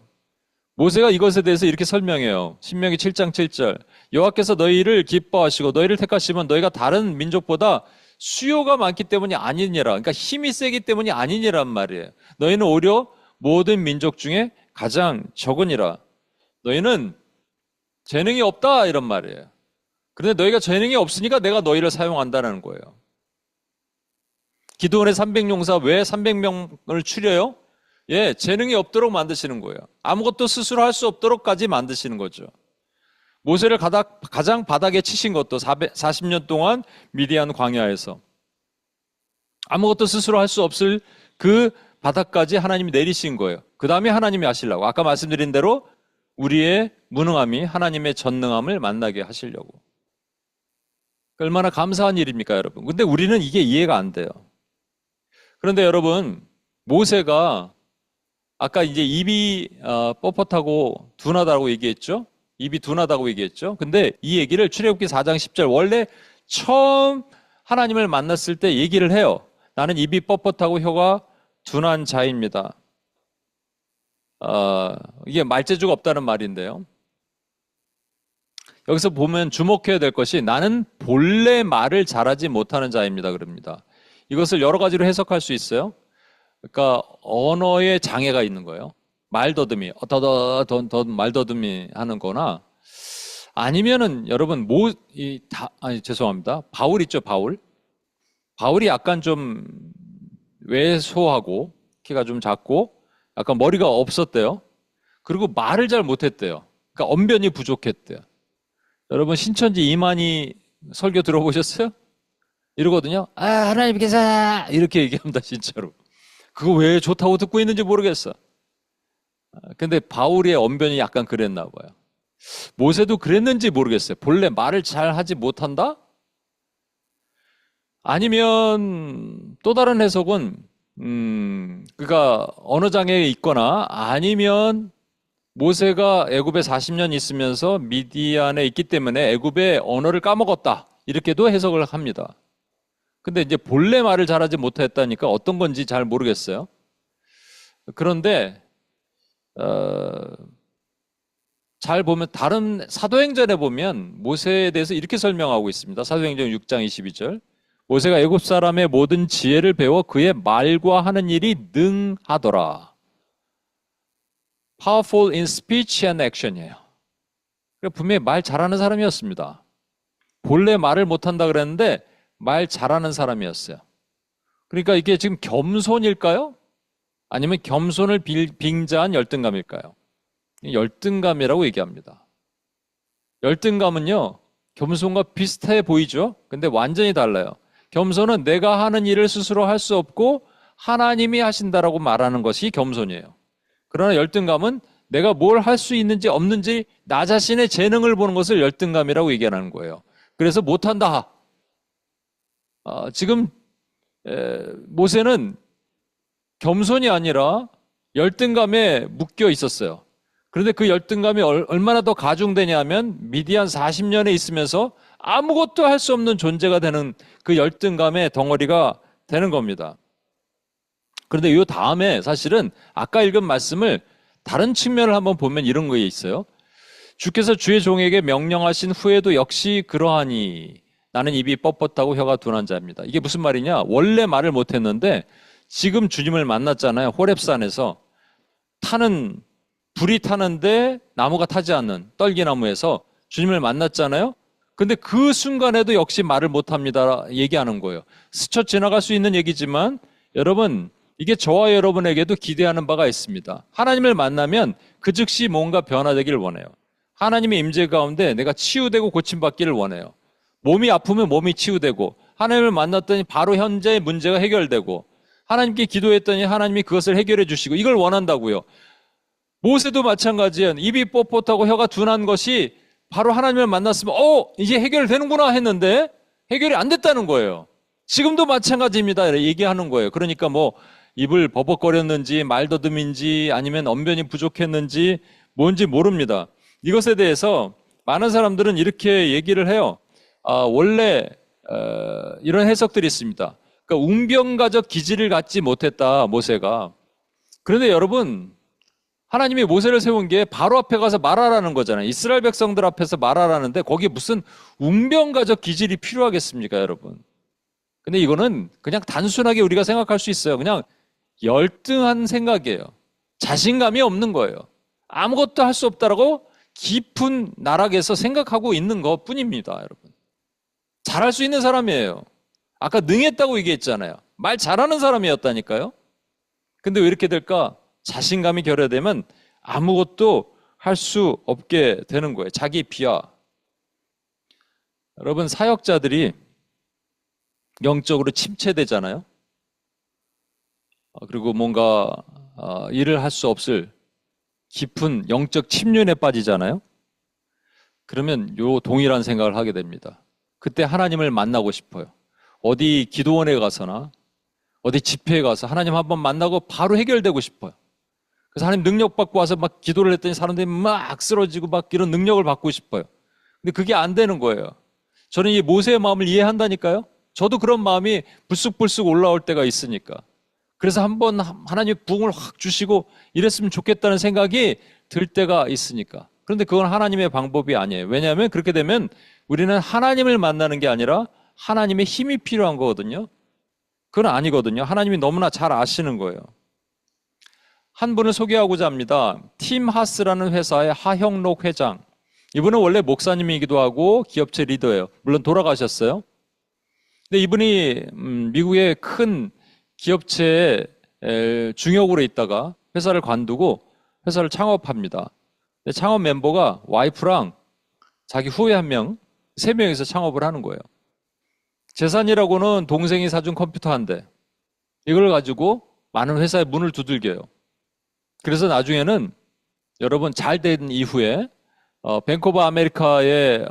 모세가 이것에 대해서 이렇게 설명해요. 신명기 7장 7절. 여호와께서 너희를 기뻐하시고 너희를 택하시면 너희가 다른 민족보다 수요가 많기 때문이 아니니라. 그러니까 힘이 세기 때문이 아니니란 말이에요. 너희는 오히려 모든 민족 중에 가장 적으니라. 너희는 재능이 없다 이런 말이에요. 그런데 너희가 재능이 없으니까 내가 너희를 사용한다는 거예요. 기드온의 300용사 왜 300명을 추려요? 예, 재능이 없도록 만드시는 거예요. 아무것도 스스로 할 수 없도록까지 만드시는 거죠. 모세를 가장 바닥에 치신 것도 40년 동안 미디안 광야에서 아무것도 스스로 할 수 없을 그 바닥까지 하나님이 내리신 거예요. 그 다음에 하나님이 하시려고. 아까 말씀드린 대로 우리의 무능함이 하나님의 전능함을 만나게 하시려고. 얼마나 감사한 일입니까, 여러분? 근데 우리는 이게 이해가 안 돼요. 그런데 여러분, 모세가 아까 이제 입이 뻣뻣하고 둔하다고 얘기했죠? 입이 둔하다고 얘기했죠? 근데 이 얘기를 출애굽기 4장 10절 원래 처음 하나님을 만났을 때 얘기를 해요. 나는 입이 뻣뻣하고 혀가 둔한 자입니다. 이게 말재주가 없다는 말인데요. 여기서 보면 주목해야 될 것이 나는 본래 말을 잘하지 못하는 자입니다. 그럽니다. 이것을 여러 가지로 해석할 수 있어요. 그러니까 언어에 장애가 있는 거예요. 말더듬이, 말더듬이 하는 거나 아니면은 여러분, 죄송합니다. 바울 있죠, 바울. 바울이 약간 좀 왜소하고 키가 좀 작고 약간 머리가 없었대요. 그리고 말을 잘 못했대요. 그러니까 언변이 부족했대요. 여러분, 신천지 이만희 설교 들어보셨어요? 이러거든요. 하나님께서 이렇게 얘기합니다, 진짜로. 그거 왜 좋다고 듣고 있는지 모르겠어. 근데 바울의 언변이 약간 그랬나 봐요. 모세도 그랬는지 모르겠어요. 본래 말을 잘 하지 못한다? 아니면 또 다른 해석은 그가 언어 장애에 있거나 아니면 모세가 애굽에 40년 있으면서 미디안에 있기 때문에 애굽의 언어를 까먹었다. 이렇게도 해석을 합니다. 근데 이제 본래 말을 잘하지 못했다니까 어떤 건지 잘 모르겠어요. 그런데 잘 보면 다른 사도행전에 보면 모세에 대해서 이렇게 설명하고 있습니다. 사도행전 6장 22절. 모세가 애굽 사람의 모든 지혜를 배워 그의 말과 하는 일이 능하더라. Powerful in speech and action이에요. 분명히 말 잘하는 사람이었습니다. 본래 말을 못한다 그랬는데 말 잘하는 사람이었어요. 그러니까 이게 지금 겸손일까요? 아니면 겸손을 빙자한 열등감일까요? 열등감이라고 얘기합니다. 열등감은요, 겸손과 비슷해 보이죠? 근데 완전히 달라요. 겸손은 내가 하는 일을 스스로 할 수 없고 하나님이 하신다라고 말하는 것이 겸손이에요. 그러나 열등감은 내가 뭘 할 수 있는지 없는지 나 자신의 재능을 보는 것을 열등감이라고 얘기하는 거예요. 그래서 못한다. 지금 모세는 겸손이 아니라 열등감에 묶여 있었어요. 그런데 그 열등감이 얼마나 더 가중되냐면 미디안 40년에 있으면서 아무것도 할 수 없는 존재가 되는 그 열등감의 덩어리가 되는 겁니다. 그런데 이 다음에 사실은 아까 읽은 말씀을 다른 측면을 한번 보면 이런 게 있어요. 주께서 주의 종에게 명령하신 후에도 역시 그러하니 나는 입이 뻣뻣하고 혀가 둔한 자입니다. 이게 무슨 말이냐? 원래 말을 못했는데 지금 주님을 만났잖아요. 호렙산에서 불이 타는데 나무가 타지 않는 떨기나무에서 주님을 만났잖아요. 근데 그 순간에도 역시 말을 못합니다 얘기하는 거예요. 스쳐 지나갈 수 있는 얘기지만 여러분, 이게 저와 여러분에게도 기대하는 바가 있습니다. 하나님을 만나면 그 즉시 뭔가 변화되기를 원해요. 하나님의 임재 가운데 내가 치유되고 고침받기를 원해요. 몸이 아프면 몸이 치유되고, 하나님을 만났더니 바로 현재의 문제가 해결되고, 하나님께 기도했더니 하나님이 그것을 해결해 주시고, 이걸 원한다고요. 모세도 마찬가지예요. 입이 뻣뻣하고 혀가 둔한 것이 바로 하나님을 만났으면 이제 해결되는구나 했는데 해결이 안 됐다는 거예요. 지금도 마찬가지입니다. 얘기하는 거예요. 그러니까 뭐 입을 버벅거렸는지 말더듬인지 아니면 언변이 부족했는지 뭔지 모릅니다. 이것에 대해서 많은 사람들은 이렇게 얘기를 해요. 원래 이런 해석들이 있습니다. 그러니까 웅변가적 기질을 갖지 못했다, 모세가. 그런데 여러분, 하나님이 모세를 세운 게 바로 앞에 가서 말하라는 거잖아요. 이스라엘 백성들 앞에서 말하라는데 거기에 무슨 웅변가적 기질이 필요하겠습니까, 여러분? 근데 이거는 그냥 단순하게 우리가 생각할 수 있어요. 그냥 열등한 생각이에요. 자신감이 없는 거예요. 아무것도 할 수 없다라고 깊은 나락에서 생각하고 있는 것 뿐입니다, 여러분. 잘할 수 있는 사람이에요. 아까 능했다고 얘기했잖아요. 말 잘하는 사람이었다니까요. 근데 왜 이렇게 될까? 자신감이 결여되면 아무것도 할 수 없게 되는 거예요. 자기 비하. 여러분, 사역자들이 영적으로 침체되잖아요. 그리고 뭔가 일을 할 수 없을 깊은 영적 침륜에 빠지잖아요. 그러면 요 동일한 생각을 하게 됩니다. 그때 하나님을 만나고 싶어요. 어디 기도원에 가서나 어디 집회에 가서 하나님 한번 만나고 바로 해결되고 싶어요. 그래서 하나님 능력 받고 와서 막 기도를 했더니 사람들이 막 쓰러지고 막 이런 능력을 받고 싶어요. 근데 그게 안 되는 거예요. 저는 이 모세의 마음을 이해한다니까요. 저도 그런 마음이 불쑥불쑥 올라올 때가 있으니까. 그래서 한번 하나님 부흥을 확 주시고 이랬으면 좋겠다는 생각이 들 때가 있으니까. 그런데 그건 하나님의 방법이 아니에요. 왜냐하면 그렇게 되면 우리는 하나님을 만나는 게 아니라 하나님의 힘이 필요한 거거든요. 그건 아니거든요. 하나님이 너무나 잘 아시는 거예요. 한 분을 소개하고자 합니다. 팀 하스라는 회사의 하형록 회장. 이분은 원래 목사님이기도 하고 기업체 리더예요. 물론 돌아가셨어요. 근데 이분이 미국의 큰 기업체에 중역으로 있다가 회사를 관두고 회사를 창업합니다. 근데 창업 멤버가 와이프랑 자기 후배 한 명, 3명이서 창업을 하는 거예요. 재산이라고는 동생이 사준 컴퓨터 한 대. 이걸 가지고 많은 회사의 문을 두들겨요. 그래서 나중에는 여러분 잘 된 이후에 뱅크 오브 아메리카의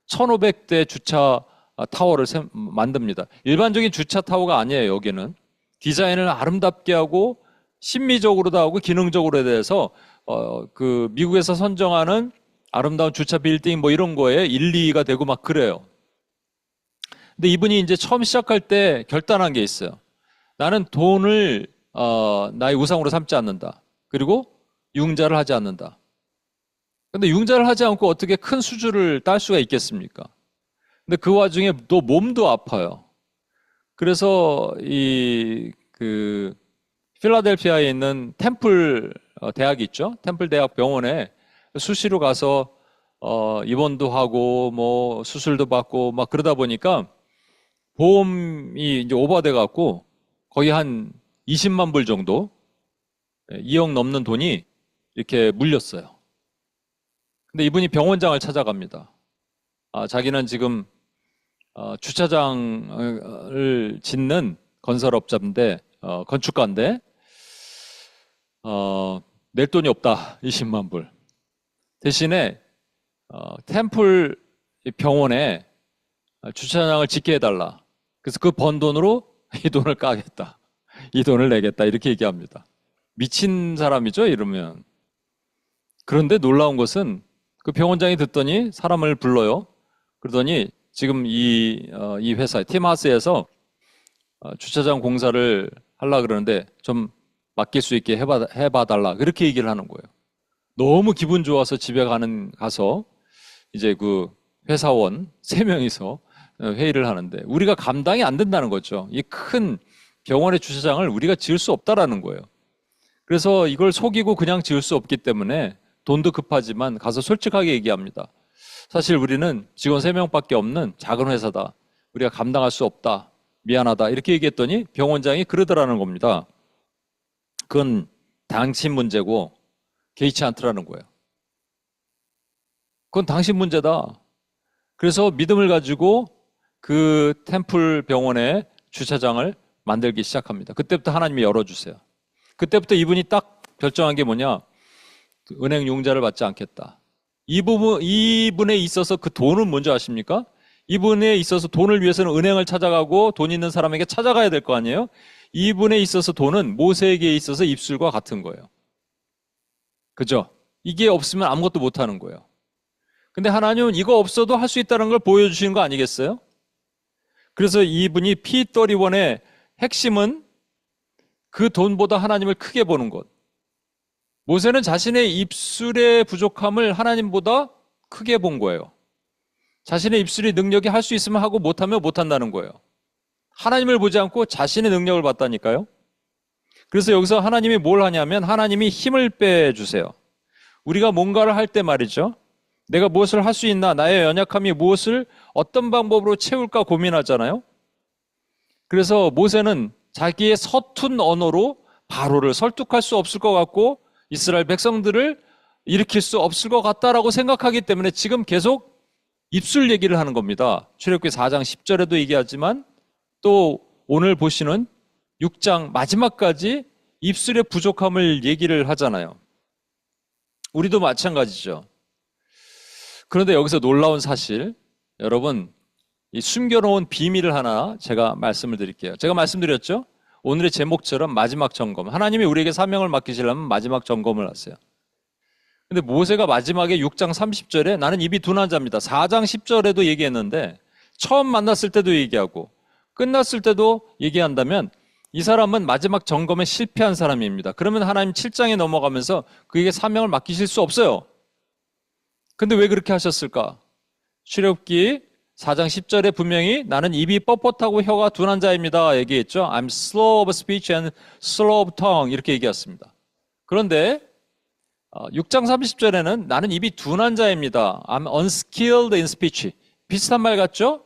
1500대 주차 타워를 만듭니다. 일반적인 주차 타워가 아니에요. 여기는 디자인을 아름답게 하고 심미적으로도 하고 기능적으로 대해서 그 미국에서 선정하는 아름다운 주차 빌딩 뭐 이런 거에 1, 2위가 되고 막 그래요. 근데 이분이 이제 처음 시작할 때 결단한 게 있어요. 나는 돈을 나의 우상으로 삼지 않는다. 그리고 융자를 하지 않는다. 근데 융자를 하지 않고 어떻게 큰 수주를 딸 수가 있겠습니까? 근데 그 와중에 또 몸도 아파요. 그래서 필라델피아에 있는 템플 대학이 있죠. 템플 대학 병원에 수시로 가서 입원도 하고 뭐 수술도 받고 막 그러다 보니까 보험이 이제 오버돼 갖고 거의 한 20만 불 정도, 2억 넘는 돈이 이렇게 물렸어요. 근데 이분이 병원장을 찾아갑니다. 자기는 지금 주차장을 짓는 건설업자인데, 건축가인데, 낼 돈이 없다. 20만 불. 대신에 템플 병원에 주차장을 짓게 해달라. 그래서 그 번 돈으로 이 돈을 까겠다. 이 돈을 내겠다. 이렇게 얘기합니다. 미친 사람이죠, 이러면. 그런데 놀라운 것은 그 병원장이 듣더니 사람을 불러요. 그러더니 지금 이 회사, 팀하우스에서 주차장 공사를 하려고 그러는데 좀 맡길 수 있게 해봐달라. 그렇게 얘기를 하는 거예요. 너무 기분 좋아서 집에 가서 이제 그 회사원 3명이서 회의를 하는데 우리가 감당이 안 된다는 거죠. 이 큰 병원의 주차장을 우리가 지을 수 없다라는 거예요. 그래서 이걸 속이고 그냥 지을 수 없기 때문에 돈도 급하지만 가서 솔직하게 얘기합니다. 사실 우리는 직원 3명밖에 없는 작은 회사다. 우리가 감당할 수 없다. 미안하다. 이렇게 얘기했더니 병원장이 그러더라는 겁니다. 그건 당신 문제고 개의치 않더라는 거예요. 그건 당신 문제다. 그래서 믿음을 가지고 그 템플 병원의 주차장을 만들기 시작합니다. 그때부터 하나님이 열어주세요. 그때부터 이분이 딱 결정한 게 뭐냐? 은행 융자를 받지 않겠다. 이분에 있어서 그 돈은 뭔지 아십니까? 이분에 있어서 돈을 위해서는 은행을 찾아가고 돈 있는 사람에게 찾아가야 될 거 아니에요? 이분에 있어서 돈은 모세에게 있어서 입술과 같은 거예요. 그죠? 이게 없으면 아무것도 못하는 거예요. 근데 하나님은 이거 없어도 할 수 있다는 걸 보여주시는 거 아니겠어요? 그래서 이분이 P31의 핵심은 그 돈보다 하나님을 크게 보는 것. 모세는 자신의 입술의 부족함을 하나님보다 크게 본 거예요. 자신의 입술이 능력이 할 수 있으면 하고 못하면 못한다는 거예요. 하나님을 보지 않고 자신의 능력을 봤다니까요. 그래서 여기서 하나님이 뭘 하냐면 하나님이 힘을 빼주세요. 우리가 뭔가를 할 때 말이죠. 내가 무엇을 할 수 있나, 나의 연약함이 무엇을 어떤 방법으로 채울까 고민하잖아요. 그래서 모세는 자기의 서툰 언어로 바로를 설득할 수 없을 것 같고 이스라엘 백성들을 일으킬 수 없을 것 같다라고 생각하기 때문에 지금 계속 입술 얘기를 하는 겁니다. 출애굽기 4장 10절에도 얘기하지만 또 오늘 보시는 6장 마지막까지 입술의 부족함을 얘기를 하잖아요. 우리도 마찬가지죠. 그런데 여기서 놀라운 사실, 여러분 이 숨겨놓은 비밀을 하나 제가 말씀을 드릴게요. 제가 말씀드렸죠? 오늘의 제목처럼 마지막 점검. 하나님이 우리에게 사명을 맡기시려면 마지막 점검을 하세요. 근데 모세가 마지막에 6장 30절에 나는 입이 둔한 자입니다. 4장 10절에도 얘기했는데 처음 만났을 때도 얘기하고 끝났을 때도 얘기한다면 이 사람은 마지막 점검에 실패한 사람입니다. 그러면 하나님 7장에 넘어가면서 그에게 사명을 맡기실 수 없어요. 근데 왜 그렇게 하셨을까? 출애굽기 4장 10절에 분명히 나는 입이 뻣뻣하고 혀가 둔한 자입니다 얘기했죠. I'm slow of speech and slow of tongue 이렇게 얘기했습니다. 그런데 6장 30절에는 나는 입이 둔한 자입니다. I'm unskilled in speech. 비슷한 말 같죠?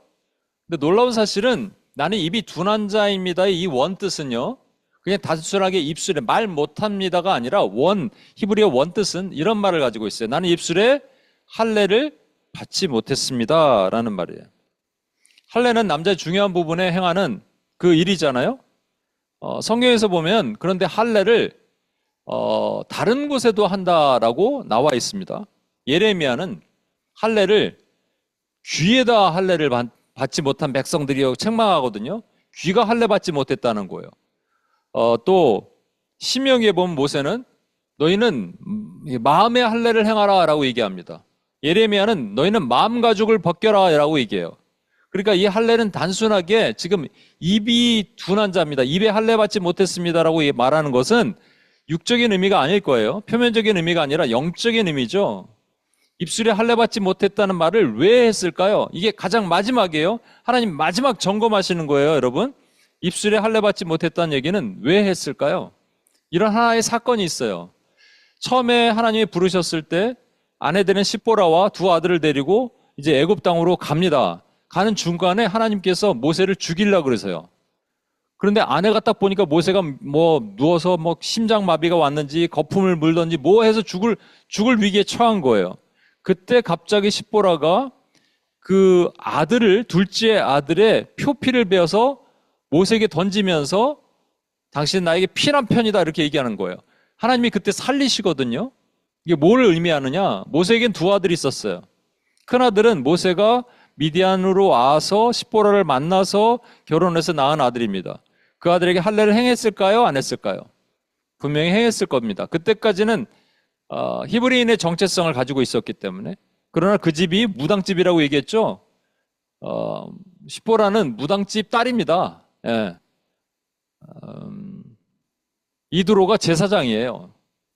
근데 놀라운 사실은 나는 입이 둔한 자입니다의 이 원뜻은요. 그냥 단순하게 입술에 말 못합니다가 아니라 히브리어 원뜻은 이런 말을 가지고 있어요. 나는 입술에 할례를 받지 못했습니다 라는 말이에요. 할례는 남자의 중요한 부분에 행하는 그 일이잖아요. 성경에서 보면 그런데 할례를 다른 곳에도 한다라고 나와 있습니다. 예레미야는 할례를 귀에다 할례를 받지 못한 백성들이 책망하거든요. 귀가 할례 받지 못했다는 거예요. 또 신명기에 보면 모세는 너희는 마음의 할례를 행하라 라고 얘기합니다. 예레미야는 너희는 마음 가죽을 벗겨라 라고 얘기해요. 그러니까 이 할례는 단순하게 지금 입이 둔한 자입니다. 입에 할례 받지 못했습니다라고 말하는 것은 육적인 의미가 아닐 거예요. 표면적인 의미가 아니라 영적인 의미죠. 입술에 할례 받지 못했다는 말을 왜 했을까요? 이게 가장 마지막이에요. 하나님 마지막 점검하시는 거예요, 여러분. 입술에 할례 받지 못했다는 얘기는 왜 했을까요? 이런 하나의 사건이 있어요. 처음에 하나님이 부르셨을 때 아내되는 십보라와 2 아들을 데리고 이제 애굽 땅으로 갑니다. 가는 중간에 하나님께서 모세를 죽이려고 그러세요. 그런데 아내가 딱 보니까 모세가 누워서 심장마비가 왔는지 거품을 물던지 해서 죽을 위기에 처한 거예요. 그때 갑자기 십보라가 그 둘째 아들의 표피를 베어서 모세에게 던지면서 당신 나에게 피난 편이다 이렇게 얘기하는 거예요. 하나님이 그때 살리시거든요. 이게 뭘 의미하느냐? 모세에겐 두 아들이 있었어요. 큰 아들은 모세가 미디안으로 와서 십보라를 만나서 결혼해서 낳은 아들입니다. 그 아들에게 할례를 행했을까요? 안 했을까요? 분명히 행했을 겁니다. 그때까지는 히브리인의 정체성을 가지고 있었기 때문에. 그러나 그 집이 무당집이라고 얘기했죠. 십보라는 무당집 딸입니다. 예. 이드로가 제사장이에요.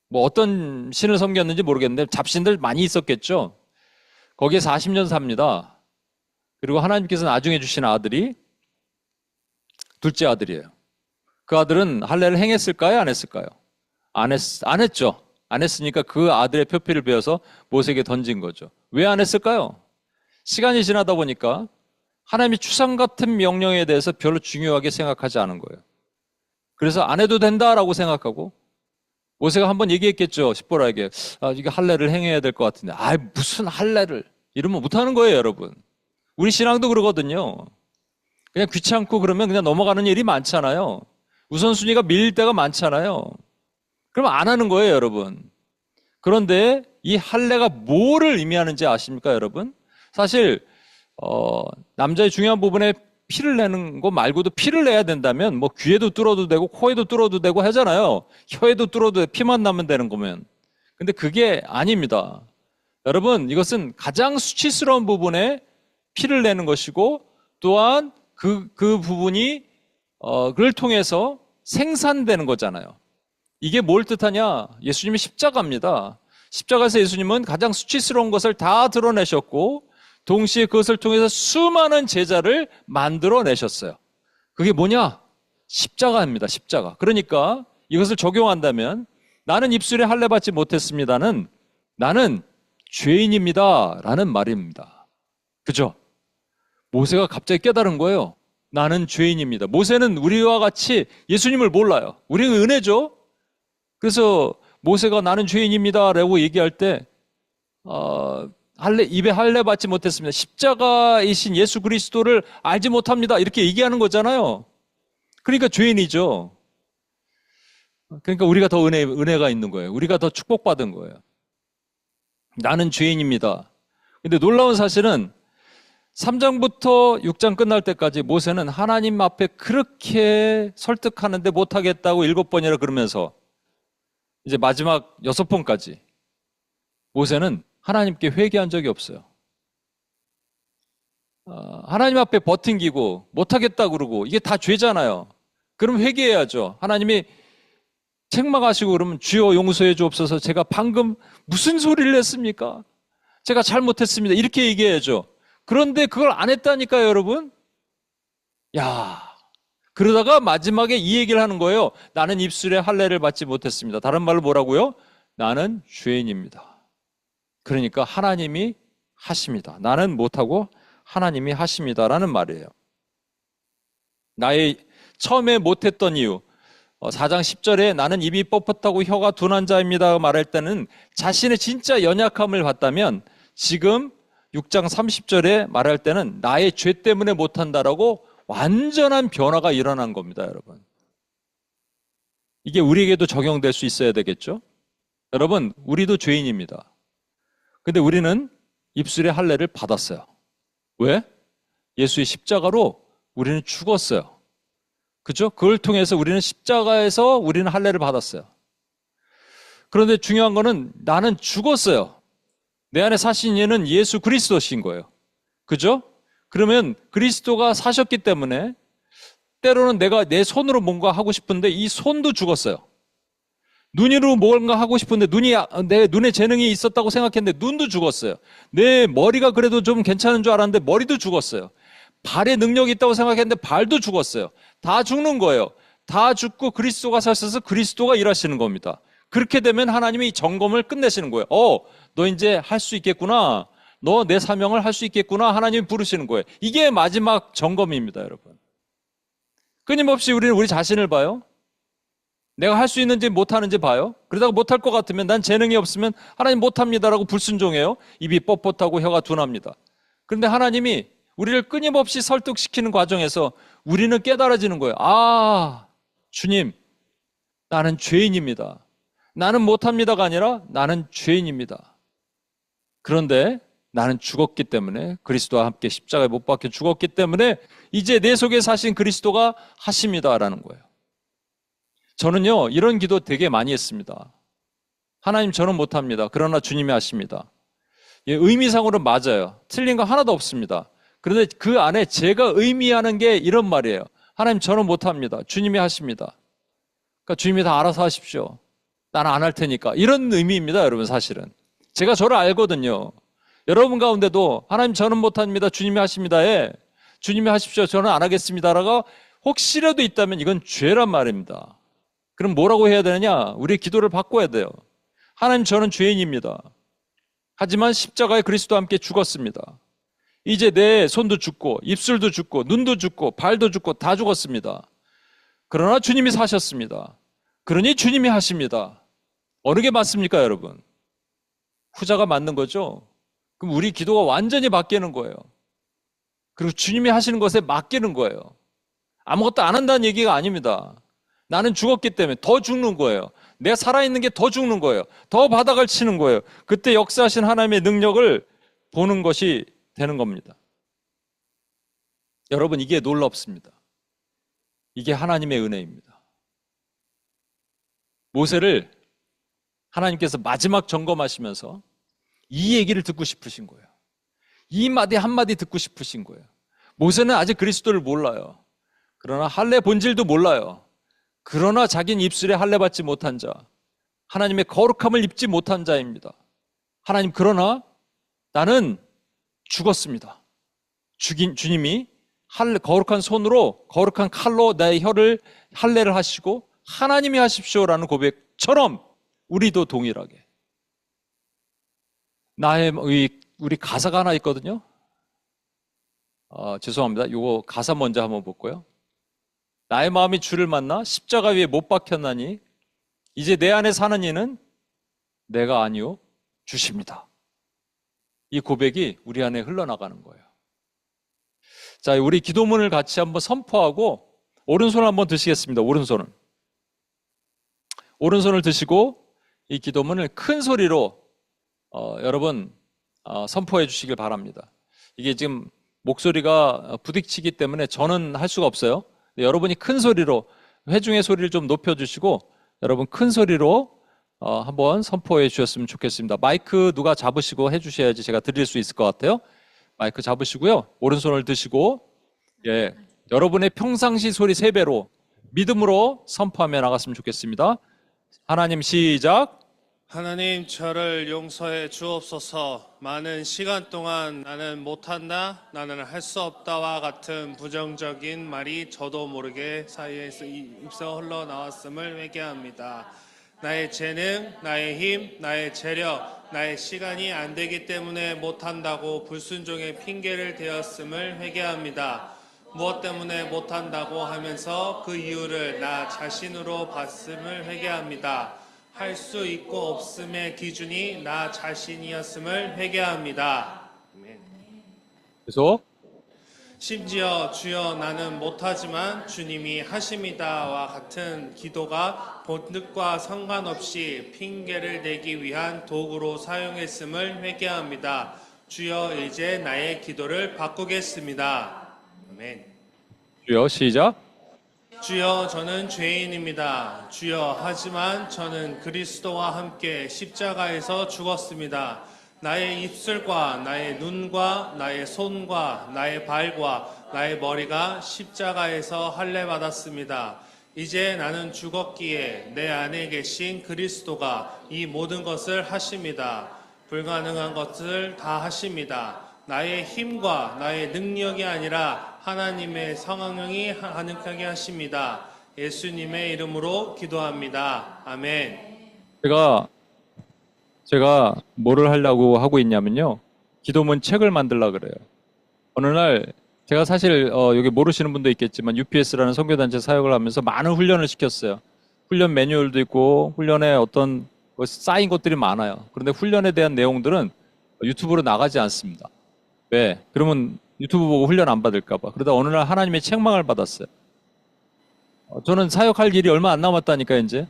뭐 어떤 신을 섬겼는지 모르겠는데 잡신들 많이 있었겠죠. 거기에 40년 삽니다. 그리고 하나님께서 나중에 주신 아들이 둘째 아들이에요. 그 아들은 할례를 행했을까요? 안 했을까요? 안 했죠. 안 했으니까 그 아들의 표피를 베어서 모세에게 던진 거죠. 왜 안 했을까요? 시간이 지나다 보니까 하나님이 추상 같은 명령에 대해서 별로 중요하게 생각하지 않은 거예요. 그래서 안 해도 된다라고 생각하고 모세가 한번 얘기했겠죠. 십보라에게. 이게 할례를 행해야 될 것 같은데. 무슨 할례를. 이러면 못하는 거예요, 여러분. 우리 신앙도 그러거든요. 그냥 귀찮고 그러면 그냥 넘어가는 일이 많잖아요. 우선순위가 밀릴 때가 많잖아요. 그러면 안 하는 거예요, 여러분. 그런데 이 할례가 뭐를 의미하는지 아십니까, 여러분? 사실 남자의 중요한 부분에 피를 내는 거 말고도 피를 내야 된다면 뭐 귀에도 뚫어도 되고 코에도 뚫어도 되고 하잖아요. 혀에도 뚫어도 되고 피만 나면 되는 거면. 근데 그게 아닙니다. 여러분, 이것은 가장 수치스러운 부분에 피를 내는 것이고 또한 그 부분이 그를 통해서 생산되는 거잖아요. 이게 뭘 뜻하냐? 예수님의 십자가입니다. 십자가에서 예수님은 가장 수치스러운 것을 다 드러내셨고 동시에 그것을 통해서 수많은 제자를 만들어내셨어요. 그게 뭐냐? 십자가입니다. 십자가. 그러니까 이것을 적용한다면 나는 입술에 할례 받지 못했습니다는 나는 죄인입니다 라는 말입니다. 그죠? 모세가 갑자기 깨달은 거예요. 나는 죄인입니다. 모세는 우리와 같이 예수님을 몰라요. 우리는 은혜죠. 그래서 모세가 나는 죄인입니다 라고 얘기할 때 입에 할례 받지 못했습니다. 십자가이신 예수 그리스도를 알지 못합니다. 이렇게 얘기하는 거잖아요. 그러니까 죄인이죠. 그러니까 우리가 더 은혜가 있는 거예요. 우리가 더 축복받은 거예요. 나는 죄인입니다. 근데 놀라운 사실은 3장부터 6장 끝날 때까지 모세는 하나님 앞에 그렇게 설득하는데 못하겠다고 7번이라 그러면서 이제 마지막 6번까지 모세는 하나님께 회개한 적이 없어요. 하나님 앞에 버팅기고 못하겠다 그러고 이게 다 죄잖아요. 그럼 회개해야죠. 하나님이 책망하시고 그러면 주여 용서해 주옵소서. 제가 방금 무슨 소리를 했습니까? 제가 잘못했습니다. 이렇게 얘기해야죠. 그런데 그걸 안 했다니까요, 여러분. 그러다가 마지막에 이 얘기를 하는 거예요. 나는 입술에 할례를 받지 못했습니다. 다른 말로 뭐라고요? 나는 죄인입니다. 그러니까 하나님이 하십니다. 나는 못하고 하나님이 하십니다라는 말이에요. 나의 처음에 못했던 이유 4장 10절에 나는 입이 뻣뻣하고 혀가 둔한 자입니다 말할 때는 자신의 진짜 연약함을 봤다면 지금 6장 30절에 말할 때는 나의 죄 때문에 못한다라고 완전한 변화가 일어난 겁니다, 여러분. 이게 우리에게도 적용될 수 있어야 되겠죠? 여러분, 우리도 죄인입니다. 근데 우리는 입술의 할례를 받았어요. 왜? 예수의 십자가로 우리는 죽었어요. 그죠? 그걸 통해서 우리는 십자가에서 우리는 할례를 받았어요. 그런데 중요한 거는 나는 죽었어요. 내 안에 사신 이는 예수 그리스도신 거예요. 그죠? 그러면 그리스도가 사셨기 때문에 때로는 내가 내 손으로 뭔가 하고 싶은데 이 손도 죽었어요. 눈으로 뭔가 하고 싶은데 내 눈에 재능이 있었다고 생각했는데 눈도 죽었어요. 내 머리가 그래도 좀 괜찮은 줄 알았는데 머리도 죽었어요. 발에 능력이 있다고 생각했는데 발도 죽었어요. 다 죽는 거예요. 다 죽고 그리스도가 사셔서 그리스도가 일하시는 겁니다. 그렇게 되면 하나님이 점검을 끝내시는 거예요. 너 이제 할 수 있겠구나. 너 내 사명을 할 수 있겠구나. 하나님이 부르시는 거예요. 이게 마지막 점검입니다, 여러분. 끊임없이 우리는 우리 자신을 봐요. 내가 할 수 있는지 못하는지 봐요. 그러다가 못할 것 같으면 난 재능이 없으면 하나님 못합니다라고 불순종해요. 입이 뻣뻣하고 혀가 둔합니다. 그런데 하나님이 우리를 끊임없이 설득시키는 과정에서 우리는 깨달아지는 거예요. 주님, 나는 죄인입니다. 나는 못합니다가 아니라 나는 죄인입니다. 그런데 나는 죽었기 때문에, 그리스도와 함께 십자가에 못 박혀 죽었기 때문에 이제 내 속에 사신 그리스도가 하십니다라는 거예요. 저는요, 이런 기도 되게 많이 했습니다. 하나님, 저는 못합니다. 그러나 주님이 하십니다. 예, 의미상으로 맞아요. 틀린 거 하나도 없습니다. 그런데 그 안에 제가 의미하는 게 이런 말이에요. 하나님, 저는 못합니다. 주님이 하십니다. 그러니까 주님이 다 알아서 하십시오. 나는 안 할 테니까. 이런 의미입니다, 여러분. 사실은 제가 저를 알거든요. 여러분 가운데도 하나님, 저는 못합니다. 주님이 하십니다에 주님이 하십시오. 저는 안 하겠습니다라고 혹시라도 있다면 이건 죄란 말입니다. 그럼 뭐라고 해야 되느냐? 우리 기도를 바꿔야 돼요. 하나님, 저는 죄인입니다. 하지만 십자가에 그리스도와 함께 죽었습니다. 이제 내 손도 죽고 입술도 죽고 눈도 죽고 발도 죽고 다 죽었습니다. 그러나 주님이 사셨습니다. 그러니 주님이 하십니다. 어느 게 맞습니까, 여러분? 후자가 맞는 거죠? 그럼 우리 기도가 완전히 바뀌는 거예요. 그리고 주님이 하시는 것에 맡기는 거예요. 아무것도 안 한다는 얘기가 아닙니다. 나는 죽었기 때문에 더 죽는 거예요. 내가 살아있는 게 더 죽는 거예요. 더 바닥을 치는 거예요. 그때 역사하신 하나님의 능력을 보는 것이 되는 겁니다. 여러분, 이게 놀랍습니다. 이게 하나님의 은혜입니다. 모세를 하나님께서 마지막 점검하시면서 이 얘기를 듣고 싶으신 거예요. 이 마디 한마디 듣고 싶으신 거예요. 모세는 아직 그리스도를 몰라요. 그러나 할례 본질도 몰라요. 그러나 자기는 입술에 할례 받지 못한 자, 하나님의 거룩함을 입지 못한 자입니다. 하나님, 그러나 나는 죽었습니다. 주님이 거룩한 손으로, 거룩한 칼로 나의 혀를 할례를 하시고 하나님이 하십시오라는 고백처럼 우리도 동일하게. 우리 가사가 하나 있거든요. 죄송합니다. 이거 가사 먼저 한번 볼까요? 나의 마음이 주를 만나 십자가 위에 못 박혔나니 이제 내 안에 사는 이는 내가 아니요 주십니다. 이 고백이 우리 안에 흘러나가는 거예요. 자, 우리 기도문을 같이 한번 선포하고 오른손을 한번 드시겠습니다. 오른손을 드시고 이 기도문을 큰 소리로 여러분 선포해 주시길 바랍니다. 이게 지금 목소리가 부딪히기 때문에 저는 할 수가 없어요. 여러분이 큰 소리로, 회중의 소리를 좀 높여주시고 여러분 큰 소리로 한번 선포해 주셨으면 좋겠습니다. 마이크 누가 잡으시고 해주셔야지 제가 드릴 수 있을 것 같아요. 마이크 잡으시고요. 오른손을 드시고, 예, 여러분의 평상시 소리 3배로 믿음으로 선포하며 나갔으면 좋겠습니다. 하나님, 시작. 하나님, 저를 용서해 주옵소서. 많은 시간 동안 나는 못한다, 나는 할 수 없다와 같은 부정적인 말이 저도 모르게 사이에서 입서 흘러나왔음을 회개합니다. 나의 재능, 나의 힘, 나의 재력, 나의 시간이 안 되기 때문에 못한다고 불순종의 핑계를 대었음을 회개합니다. 무엇 때문에 못한다고 하면서 그 이유를 나 자신으로 봤음을 회개합니다. 할 수 있고 없음의 기준이 나 자신이었음을 회개합니다. 계속. 심지어 주여 나는 못하지만 주님이 하십니다와 같은 기도가 본뜻과 상관없이 핑계를 대기 위한 도구로 사용했음을 회개합니다. 주여, 이제 나의 기도를 바꾸겠습니다. 아멘. 주여, 시작. 주여, 저는 죄인입니다. 주여, 하지만 저는 그리스도와 함께 십자가에서 죽었습니다. 나의 입술과 나의 눈과 나의 손과 나의 발과 나의 머리가 십자가에서 할례 받았습니다. 이제 나는 죽었기에 내 안에 계신 그리스도가 이 모든 것을 하십니다. 불가능한 것을 다 하십니다. 나의 힘과 나의 능력이 아니라 하나님의 성령이 가능하게 하십니다. 예수님의 이름으로 기도합니다. 아멘. 제가 뭐를 하려고 하고 있냐면요, 기도문 책을 만들려고 그래요. 어느 날 제가 사실 여기 모르시는 분도 있겠지만 UPS라는 선교단체 사역을 하면서 많은 훈련을 시켰어요. 훈련 매뉴얼도 있고 훈련에 어떤 쌓인 것들이 많아요. 그런데 훈련에 대한 내용들은 유튜브로 나가지 않습니다. 왜? 그러면 유튜브 보고 훈련 안 받을까 봐. 그러다 어느 날 하나님의 책망을 받았어요. 저는 사역할 일이 얼마 안 남았다니까 이제.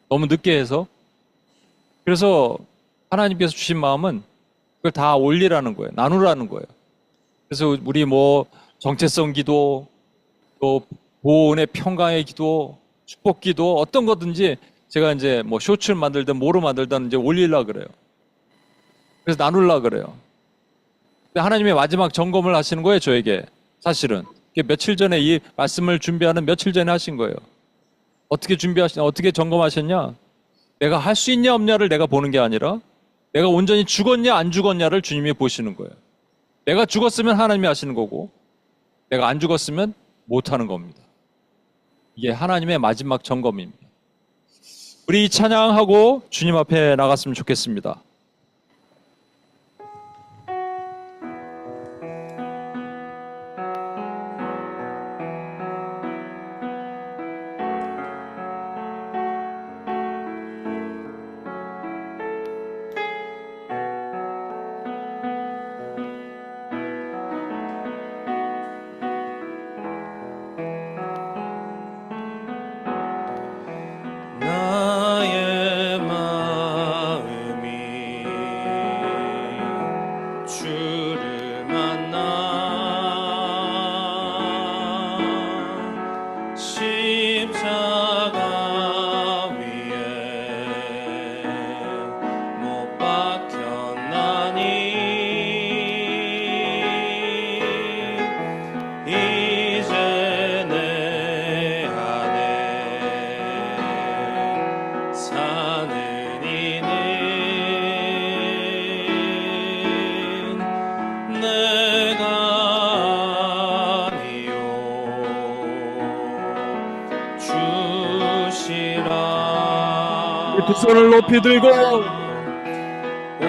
너무 늦게 해서. 그래서 하나님께서 주신 마음은 그걸 다 올리라는 거예요. 나누라는 거예요. 그래서 우리 뭐 정체성 기도, 또 보온의 평강의 기도, 축복 기도, 어떤 거든지 제가 이제 뭐 쇼츠를 만들든 뭐로 말들든 이제 올리려고 그래요. 그래서 나누려고 그래요. 근데 하나님의 마지막 점검을 하시는 거예요, 저에게. 사실은. 며칠 전에 이 말씀을 준비하는 며칠 전에 하신 거예요. 어떻게 점검하셨냐? 내가 할 수 있냐 없냐를 내가 보는 게 아니라 내가 온전히 죽었냐 안 죽었냐를 주님이 보시는 거예요. 내가 죽었으면 하나님이 하시는 거고 내가 안 죽었으면 못 하는 겁니다. 이게 하나님의 마지막 점검입니다. 우리 찬양하고 주님 앞에 나갔으면 좋겠습니다. 나의 마음이 주를 만나 십자가 위에 못 박혔나니 이제 내 안에 사는 이는 내가 아니요 주시라. 두 손을 높이 들고 오직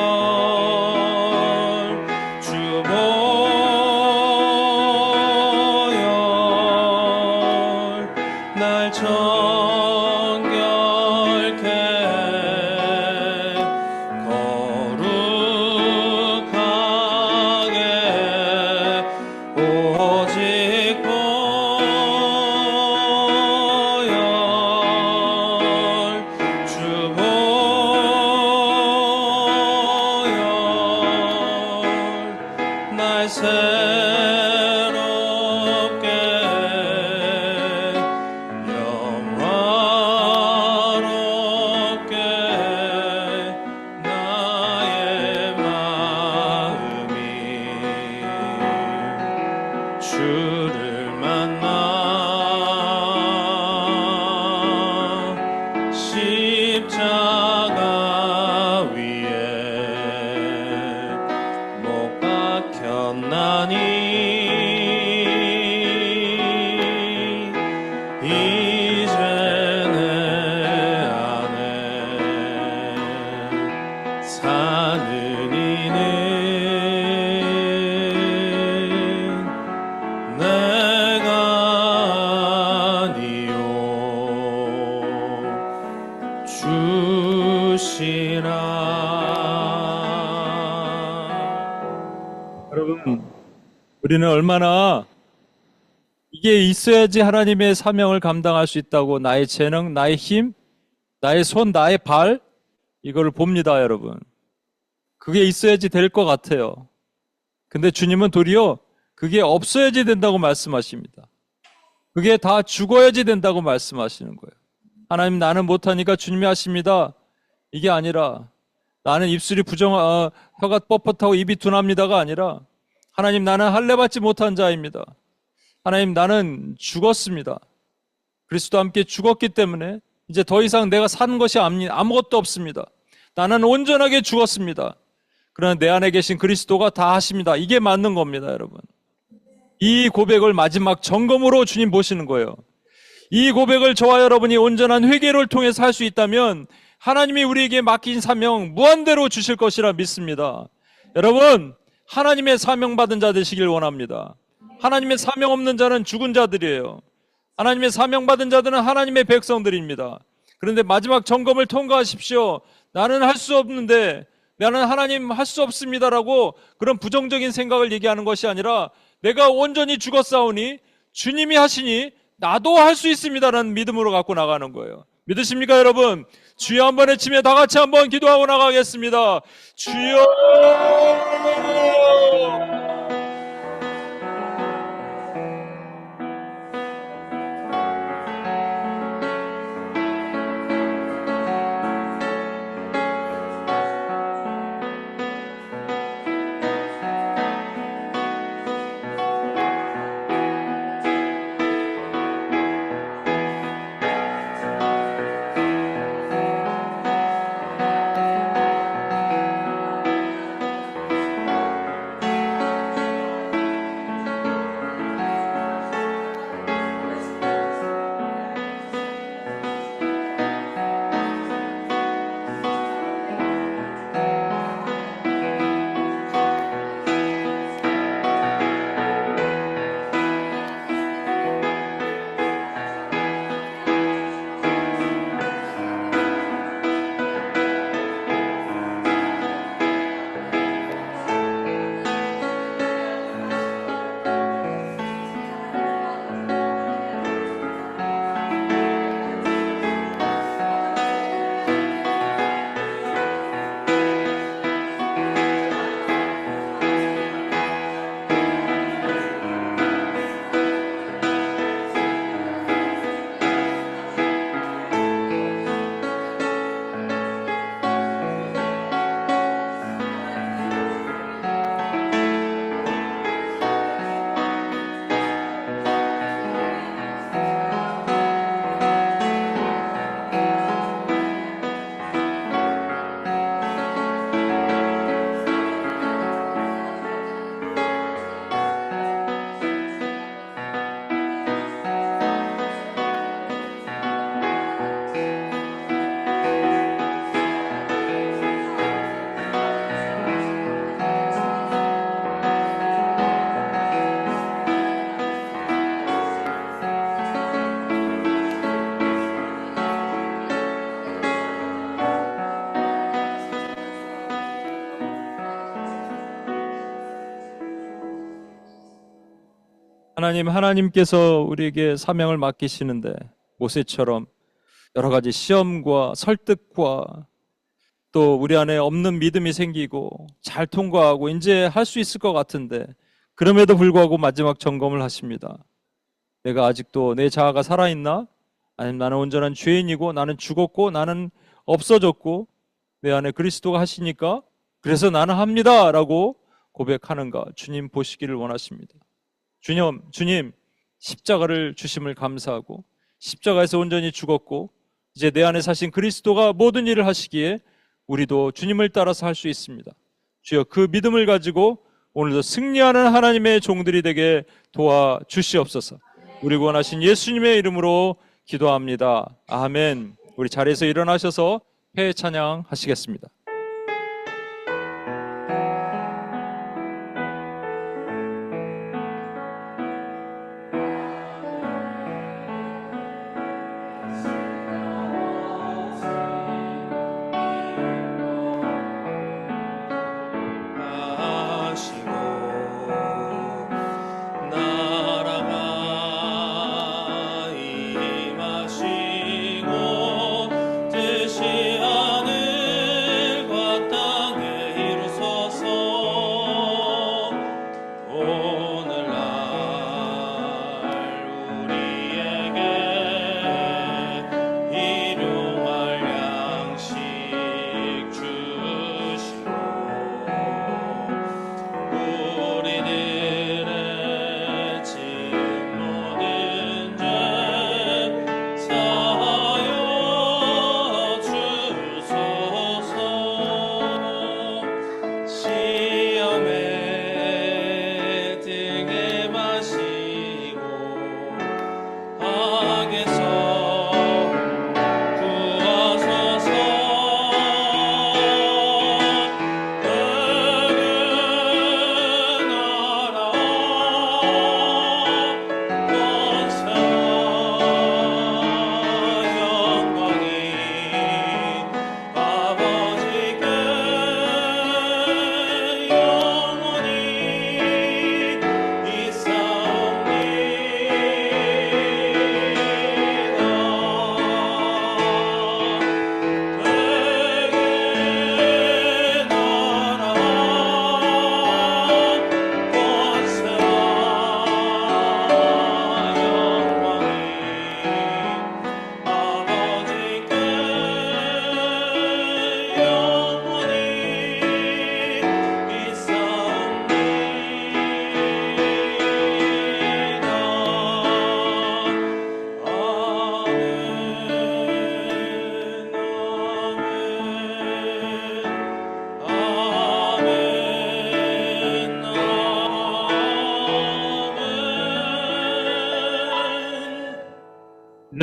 보혈 주 보혈 날 정결케 거룩하게 오직 보혈 주 보혈 날 새롭게 영화롭게 나의 마음이 주를 만나 십자가 위에 못 박혔나니 이제 내 안에 사는 이는 내가 아니요 주시라. 여러분, 우리는 얼마나 이게 있어야지 하나님의 사명을 감당할 수 있다고 나의 재능, 나의 힘, 나의 손, 나의 발 이거를 봅니다, 여러분. 그게 있어야지 될 것 같아요. 근데 주님은 도리어 그게 없어야지 된다고 말씀하십니다. 그게 다 죽어야지 된다고 말씀하시는 거예요. 하나님 나는 못하니까 주님이 하십니다. 이게 아니라 나는 입술이 혀가 뻣뻣하고 입이 둔합니다가 아니라 하나님 나는 할례받지 못한 자입니다. 하나님 나는 죽었습니다. 그리스도와 함께 죽었기 때문에 이제 더 이상 내가 사는 것이 아무것도 없습니다. 나는 온전하게 죽었습니다. 그러나 내 안에 계신 그리스도가 다 하십니다. 이게 맞는 겁니다, 여러분. 이 고백을 마지막 점검으로 주님 보시는 거예요. 이 고백을 저와 여러분이 온전한 회개를 통해서 할 수 있다면 하나님이 우리에게 맡긴 사명 무한대로 주실 것이라 믿습니다. 여러분, 하나님의 사명 받은 자 되시길 원합니다. 하나님의 사명 없는 자는 죽은 자들이에요. 하나님의 사명 받은 자들은 하나님의 백성들입니다. 그런데 마지막 점검을 통과하십시오. 나는 할 수 없는데, 나는 하나님 할 수 없습니다라고 그런 부정적인 생각을 얘기하는 것이 아니라 내가 온전히 죽었사오니 주님이 하시니 나도 할 수 있습니다라는 믿음으로 갖고 나가는 거예요. 믿으십니까 여러분? 주여 한번 외치며 다 같이 한번 기도하고 나가겠습니다. 주여. 하나님께서 우리에게 사명을 맡기시는데 모세처럼 여러 가지 시험과 설득과 또 우리 안에 없는 믿음이 생기고 잘 통과하고 이제 할 수 있을 것 같은데 그럼에도 불구하고 마지막 점검을 하십니다. 내가 아직도 내 자아가 살아있나? 아니면 나는 온전한 죄인이고 나는 죽었고 나는 없어졌고 내 안에 그리스도가 하시니까 그래서 나는 합니다 라고 고백하는가 주님 보시기를 원하십니다. 주님 십자가를 주심을 감사하고 십자가에서 온전히 죽었고 이제 내 안에 사신 그리스도가 모든 일을 하시기에 우리도 주님을 따라서 할 수 있습니다. 주여 그 믿음을 가지고 오늘도 승리하는 하나님의 종들이 되게 도와주시옵소서. 우리 구원하신 예수님의 이름으로 기도합니다. 아멘. 우리 자리에서 일어나셔서 회개 찬양 하시겠습니다. 임하시고 뜻이 하는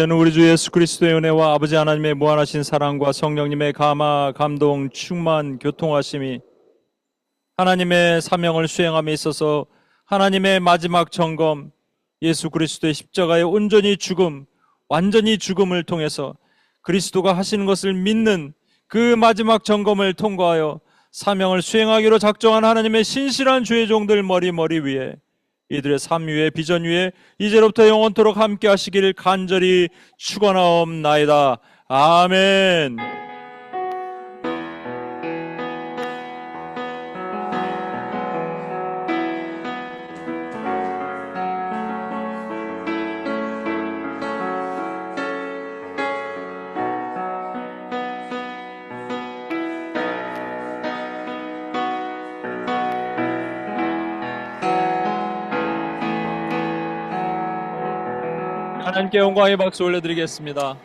되는 우리 주 예수 그리스도의 은혜와 아버지 하나님의 무한하신 사랑과 성령님의 감화, 감동, 충만, 교통하심이 하나님의 사명을 수행함에 있어서 하나님의 마지막 점검, 예수 그리스도의 십자가의 온전히 죽음, 완전히 죽음을 통해서 그리스도가 하시는 것을 믿는 그 마지막 점검을 통과하여 사명을 수행하기로 작정한 하나님의 신실한 주의 종들 머리 위에 이들의 삶 위에 비전 위에 이제로부터 영원토록 함께 하시기를 간절히 축원하옵나이다. 아멘. 하나님께 영광의 박수 올려드리겠습니다.